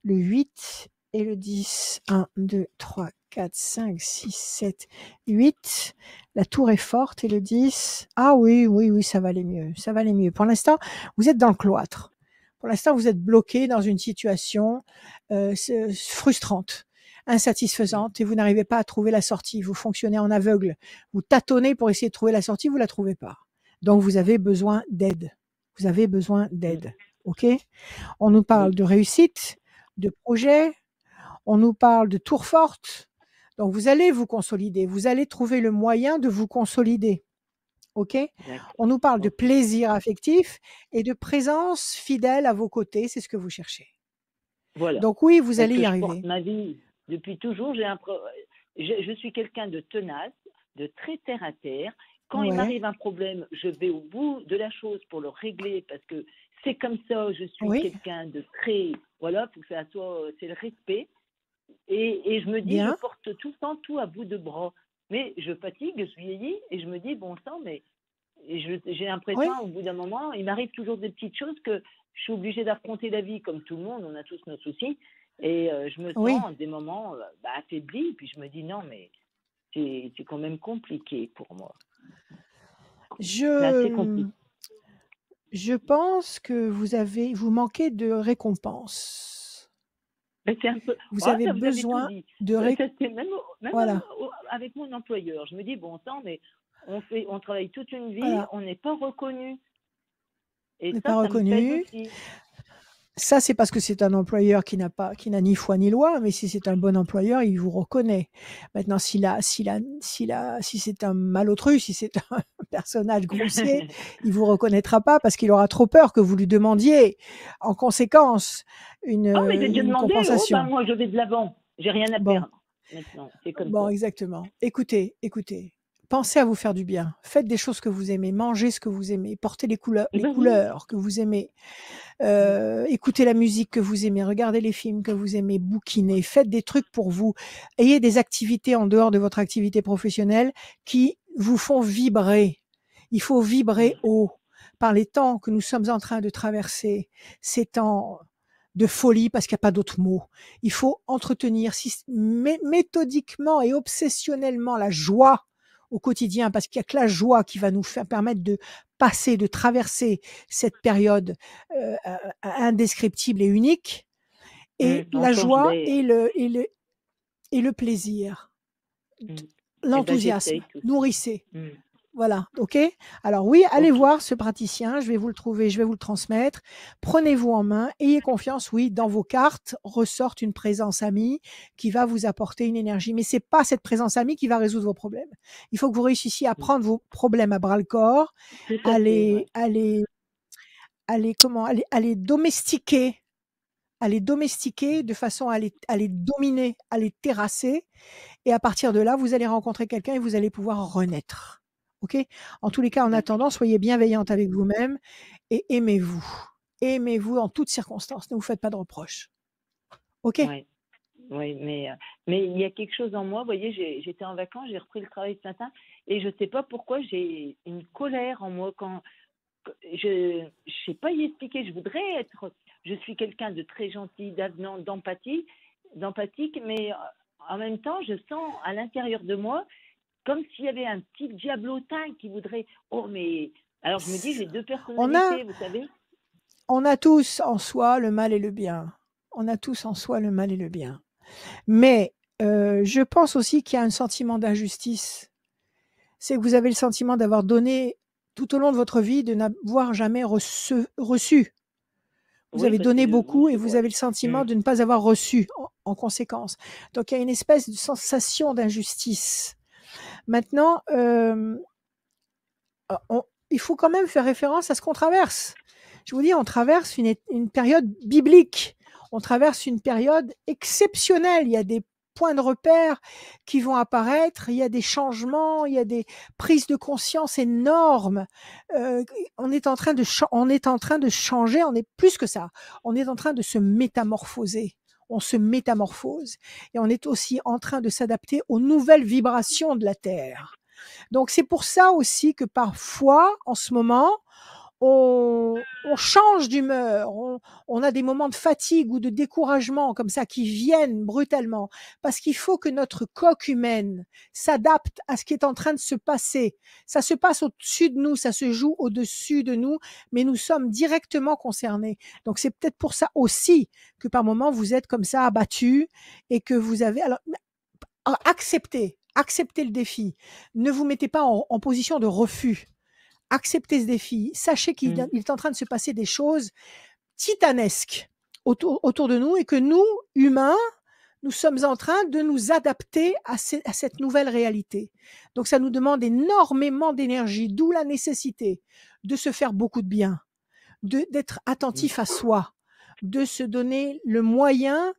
Le 8 et le 10. 1, 2, 3, 4, 5, 6, 7, 8. La tour est forte et le 10. Ah oui, ça va aller mieux. Ça va aller mieux. Pour l'instant, vous êtes dans le cloître. Pour l'instant, vous êtes bloqué dans une situation frustrante, insatisfaisante et vous n'arrivez pas à trouver la sortie. Vous fonctionnez en aveugle. Vous tâtonnez pour essayer de trouver la sortie, vous la trouvez pas. Donc, vous avez besoin d'aide. Vous avez besoin d'aide. OK? On nous parle de réussite, de projet. On nous parle de tour forte. Donc, vous allez vous consolider. Vous allez trouver le moyen de vous consolider. OK? On nous parle de plaisir affectif et de présence fidèle à vos côtés. C'est ce que vous cherchez. Voilà. Donc oui, vous allez y arriver. Ma vie Depuis toujours, je suis quelqu'un de tenace, de très terre à terre. Quand il m'arrive un problème, je vais au bout de la chose pour le régler parce que c'est comme ça, je suis quelqu'un de très... Voilà, faut que ça soit... C'est le respect. Et je me dis, je porte tout le temps tout à bout de bras. Mais je fatigue, je vieillis et je me dis, bon sang, mais j'ai l'impression, au bout d'un moment, il m'arrive toujours des petites choses que je suis obligée d'affronter la vie comme tout le monde, on a tous nos soucis. Et je me sens, des moments, affaiblie. Puis je me dis, non, mais c'est quand même compliqué pour moi. Je pense que vous manquez de récompense. Vous avez besoin de récompense. Même avec mon employeur, je me dis, bon sang, mais on travaille toute une vie, on n'est pas reconnu. Et ça, pas reconnu. Ça, c'est parce que c'est un employeur qui n'a ni foi ni loi, mais si c'est un bon employeur, il vous reconnaît. Maintenant, si c'est un malotru, si c'est un personnage grossier, il vous reconnaîtra pas parce qu'il aura trop peur que vous lui demandiez, en conséquence, une compensation. Moi, je vais de l'avant. J'ai rien à perdre. Maintenant, c'est comme ça. Exactement. Écoutez. Pensez à vous faire du bien. Faites des choses que vous aimez. Mangez ce que vous aimez. Portez les couleurs que vous aimez. Écoutez la musique que vous aimez. Regardez les films que vous aimez. Bouquinez. Faites des trucs pour vous. Ayez des activités en dehors de votre activité professionnelle qui vous font vibrer. Il faut vibrer haut. Par les temps que nous sommes en train de traverser, ces temps de folie, parce qu'il n'y a pas d'autre mot. Il faut entretenir méthodiquement et obsessionnellement la joie au quotidien, parce qu'il n'y a que la joie qui va nous permettre de passer, de traverser cette période indescriptible et unique. Et la joie et le plaisir, l'enthousiasme, nourrissez. Voilà, ok. Alors oui, allez voir ce praticien, je vais vous le trouver, je vais vous le transmettre. Prenez-vous en main, ayez confiance, oui, dans vos cartes ressorte une présence amie qui va vous apporter une énergie. Mais c'est pas cette présence amie qui va résoudre vos problèmes. Il faut que vous réussissiez à prendre vos problèmes à bras le corps, à les domestiquer, de façon à les dominer, à les terrasser. Et à partir de là, vous allez rencontrer quelqu'un et vous allez pouvoir renaître. Ok. En tous les cas, en attendant, soyez bienveillante avec vous-même et aimez-vous. Aimez-vous en toutes circonstances. Ne vous faites pas de reproches. Ok. Oui, mais il y a quelque chose en moi. Vous voyez, j'étais en vacances, j'ai repris le travail ce matin et je ne sais pas pourquoi j'ai une colère en moi quand je ne sais pas y expliquer. Je suis quelqu'un de très gentil, d'avenant, d'empathique, mais en même temps, je sens à l'intérieur de moi comme s'il y avait un petit diablotin qui voudrait... Oh, mais... Alors, je me dis, j'ai deux personnalités, vous savez. On a tous en soi le mal et le bien. Mais je pense aussi qu'il y a un sentiment d'injustice. C'est que vous avez le sentiment d'avoir donné tout au long de votre vie, de n'avoir jamais reçu. Vous avez donné beaucoup et vous avez le sentiment de ne pas avoir reçu en conséquence. Donc, il y a une espèce de sensation d'injustice. Maintenant, il faut quand même faire référence à ce qu'on traverse. Je vous dis, on traverse une période biblique. On traverse une période exceptionnelle. Il y a des points de repère qui vont apparaître. Il y a des changements. Il y a des prises de conscience énormes. On est en train de changer. On est plus que ça. On est en train de se métamorphoser. On se métamorphose et on est aussi en train de s'adapter aux nouvelles vibrations de la Terre. Donc c'est pour ça aussi que parfois, en ce moment, on change d'humeur, on a des moments de fatigue ou de découragement comme ça qui viennent brutalement, parce qu'il faut que notre coque humaine s'adapte à ce qui est en train de se passer. Ça se passe au-dessus de nous, ça se joue au-dessus de nous, mais nous sommes directement concernés. Donc c'est peut-être pour ça aussi que par moments vous êtes comme ça abattus et que vous avez... Alors, acceptez le défi. Ne vous mettez pas en position de refus. Acceptez ce défi. Sachez qu'il est en train de se passer des choses titanesques autour de nous et que nous, humains, nous sommes en train de nous adapter à cette nouvelle réalité. Donc, ça nous demande énormément d'énergie, d'où la nécessité de se faire beaucoup de bien, d'être attentif à soi, de se donner le moyen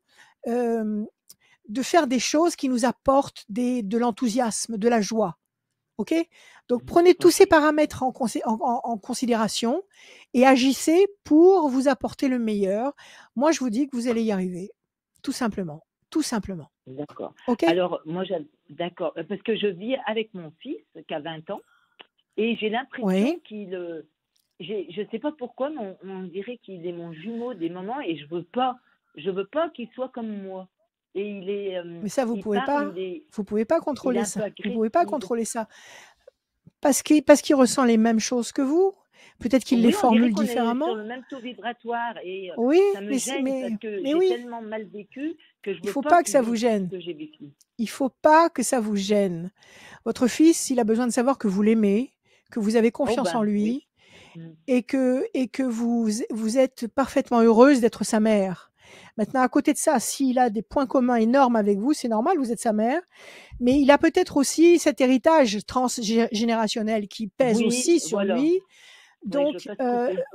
de faire des choses qui nous apportent de l'enthousiasme, de la joie. OK? Donc, prenez tous ces paramètres en considération et agissez pour vous apporter le meilleur. Moi, je vous dis que vous allez y arriver. Tout simplement. Tout simplement. D'accord. OK? Alors, moi, d'accord. Parce que je vis avec mon fils qui a 20 ans et j'ai l'impression qu'il. Je ne sais pas pourquoi, mais on dirait qu'il est mon jumeau des moments et je veux pas qu'il soit comme moi. Et il est. Mais ça, vous pouvez pas. Vous pouvez pas contrôler ça. Vous pouvez pas contrôler ça. Parce qu'il ressent les mêmes choses que vous. Peut-être qu'il les formule différemment. On est sur le même taux vibratoire et ça me gêne parce que j'ai tellement mal vécu que je veux pas que ça vous gêne. Il faut pas que ça vous gêne. Votre fils, il a besoin de savoir que vous l'aimez, que vous avez confiance en lui et que vous êtes parfaitement heureuse d'être sa mère. Maintenant, à côté de ça, s'il a des points communs énormes avec vous, c'est normal, vous êtes sa mère, mais il a peut-être aussi cet héritage transgénérationnel qui pèse aussi sur lui. Donc,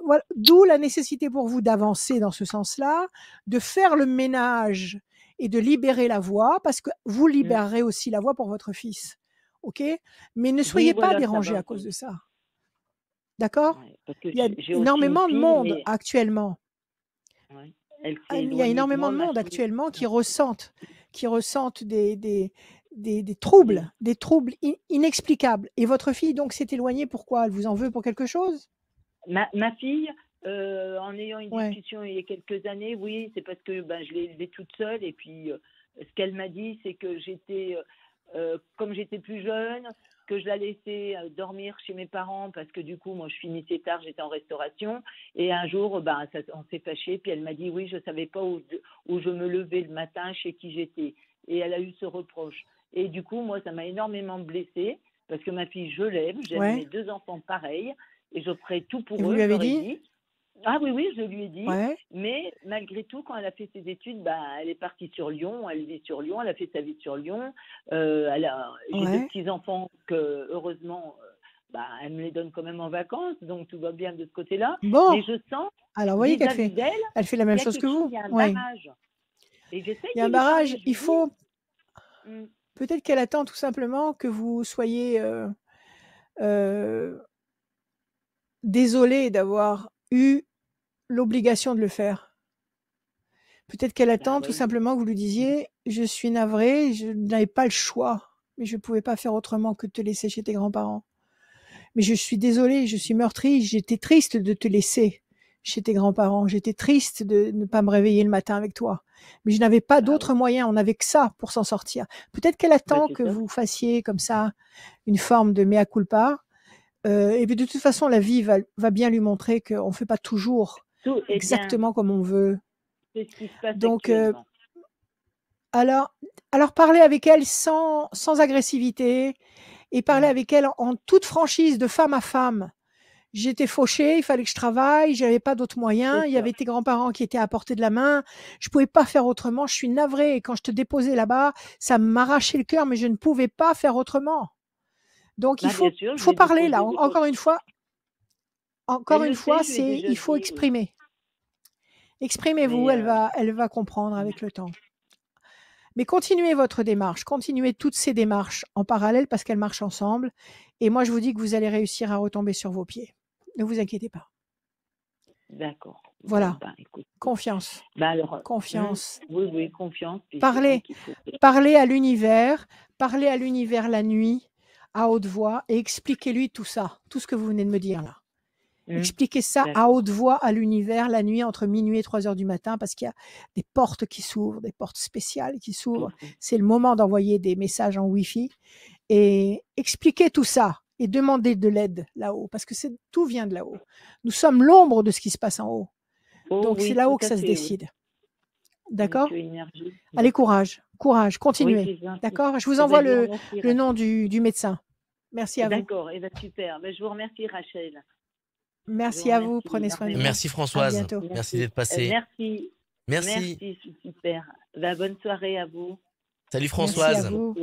voilà, d'où la nécessité pour vous d'avancer dans ce sens-là, de faire le ménage et de libérer la voie, parce que vous libérerez aussi la voie pour votre fils. OK? Mais ne soyez pas dérangés à cause de ça. D'accord? Il y a énormément de monde actuellement. Il y a énormément de monde actuellement qui ressentent des troubles, inexplicables. Et votre fille, donc, s'est éloignée. Pourquoi? Elle vous en veut pour quelque chose? Ma fille, en ayant une discussion il y a quelques années, oui, c'est parce que je l'ai élevée toute seule. Et puis, ce qu'elle m'a dit, c'est que comme j'étais plus jeune, que je la laissais dormir chez mes parents parce que du coup, moi, je finissais tard, j'étais en restauration. Et un jour, on s'est fâché. Puis elle m'a dit, oui, je ne savais pas où je me levais le matin, chez qui j'étais. Et elle a eu ce reproche. Et du coup, moi, ça m'a énormément blessée parce que ma fille, je l'aime. J'aime mes 2 enfants pareils. Et je ferai tout pour eux. Vous lui avez dit? Ah oui, je lui ai dit. Mais malgré tout, quand elle a fait ses études, elle est partie sur Lyon. Elle vit sur Lyon. Elle a fait sa vie sur Lyon. J'ai 2 petits-enfants que, heureusement, elle me les donne quand même en vacances. Donc, tout va bien de ce côté-là. Bon. Mais je sens, alors, vous voyez elle fait la même chose que vous. Il y a un barrage. Et il y a un barrage. Il faut... Peut-être qu'elle attend tout simplement que vous soyez désolé d'avoir eu l'obligation de le faire. Peut-être qu'elle attend tout simplement que vous lui disiez « Je suis navrée, je n'avais pas le choix, mais je ne pouvais pas faire autrement que de te laisser chez tes grands-parents. Mais je suis désolée, je suis meurtrie, j'étais triste de te laisser chez tes grands-parents, j'étais triste de ne pas me réveiller le matin avec toi. Mais je n'avais pas d'autre moyen, on n'avait que ça pour s'en sortir. » Peut-être qu'elle attend que vous fassiez comme ça une forme de mea culpa. Et puis de toute façon, la vie va bien lui montrer qu'on ne fait pas toujours exactement comme on veut. C'est ce qui se passe. Donc, alors parlez avec elle sans agressivité et parlez avec elle en toute franchise, de femme à femme. J'étais fauchée, il fallait que je travaille, j'avais pas d'autres moyens, il y avait tes grands-parents qui étaient à portée de la main, je pouvais pas faire autrement, je suis navrée. Et quand je te déposais là-bas, ça m'arrachait le cœur, mais je ne pouvais pas faire autrement. Donc, il faut parler là, encore une fois. Encore une fois, il faut exprimer. Exprimez-vous, elle va comprendre avec le temps. Mais continuez votre démarche, continuez toutes ces démarches en parallèle parce qu'elles marchent ensemble. Et moi, je vous dis que vous allez réussir à retomber sur vos pieds. Ne vous inquiétez pas. D'accord. Voilà. Confiance. Confiance. Oui, confiance. Parlez à l'univers la nuit, à haute voix, et expliquez-lui tout ça, tout ce que vous venez de me dire là. Expliquez ça à haute voix à l'univers la nuit entre minuit et 3 heures du matin parce qu'il y a des portes qui s'ouvrent, des portes spéciales qui s'ouvrent. C'est le moment d'envoyer des messages en Wi-Fi et expliquez tout ça et demandez de l'aide là-haut parce que tout vient de là-haut. Nous sommes l'ombre de ce qui se passe en haut. Donc c'est là-haut que ça se décide. D'accord? Allez, courage, continuez. D'accord? Je vous envoie le nom du médecin. Merci à vous. D'accord, super. Je vous remercie, Rachel. Merci à vous, prenez soin de vous. Merci Françoise, merci d'être passée. Merci, c'est super. Bonne soirée à vous. Salut Françoise. Merci à vous.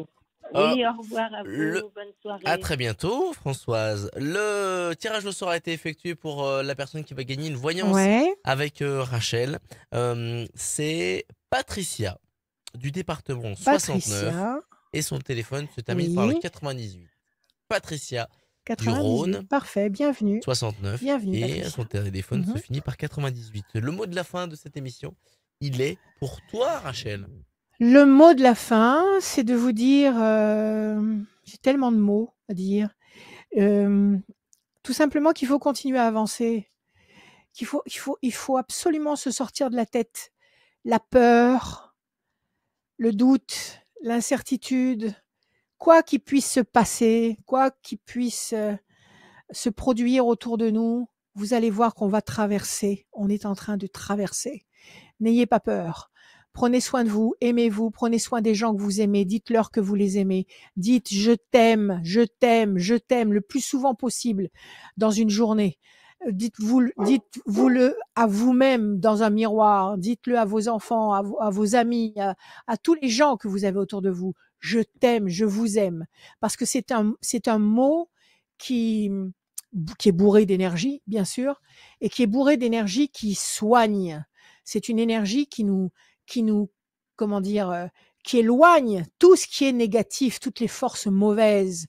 Oui, au revoir à vous, bonne soirée. À très bientôt Françoise. Le tirage au sort a été effectué pour la personne qui va gagner une voyance avec Rachel. C'est Patricia. du département 69 Patricia. et son téléphone se termine par le Oui. 98. Patricia du 98. Rhône, Parfait, bienvenue. 69 Bienvenue, et Patricia. son téléphone se finit par 98. Le mot de la fin de cette émission, il est pour toi, Rachel. Le mot de la fin, c'est de vous dire, j'ai tellement de mots à dire, tout simplement qu'il faut continuer à avancer, il faut absolument se sortir de la tête la peur, le doute, l'incertitude, quoi qu'il puisse se passer, quoi qui puisse se produire autour de nous, vous allez voir qu'on va traverser, on est en train de traverser. N'ayez pas peur. Prenez soin de vous, aimez-vous, prenez soin des gens que vous aimez, dites-leur que vous les aimez. Dites je t'aime, je t'aime, je t'aime le plus souvent possible dans une journée. Dites-vous-le à vous-même dans un miroir, dites-le à vos enfants, à vos amis, à tous les gens que vous avez autour de vous. Je t'aime, je vous aime. Parce que c'est un mot qui est bourré d'énergie, bien sûr, et qui est bourré d'énergie qui soigne. C'est une énergie qui nous, comment dire, qui éloigne tout ce qui est négatif, toutes les forces mauvaises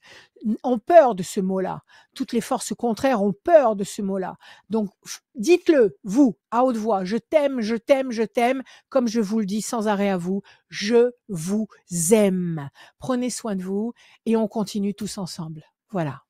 ont peur de ce mot-là. Toutes les forces contraires ont peur de ce mot-là. Donc, dites-le, vous, à haute voix, je t'aime, je t'aime, je t'aime, comme je vous le dis sans arrêt à vous, je vous aime. Prenez soin de vous et on continue tous ensemble. Voilà.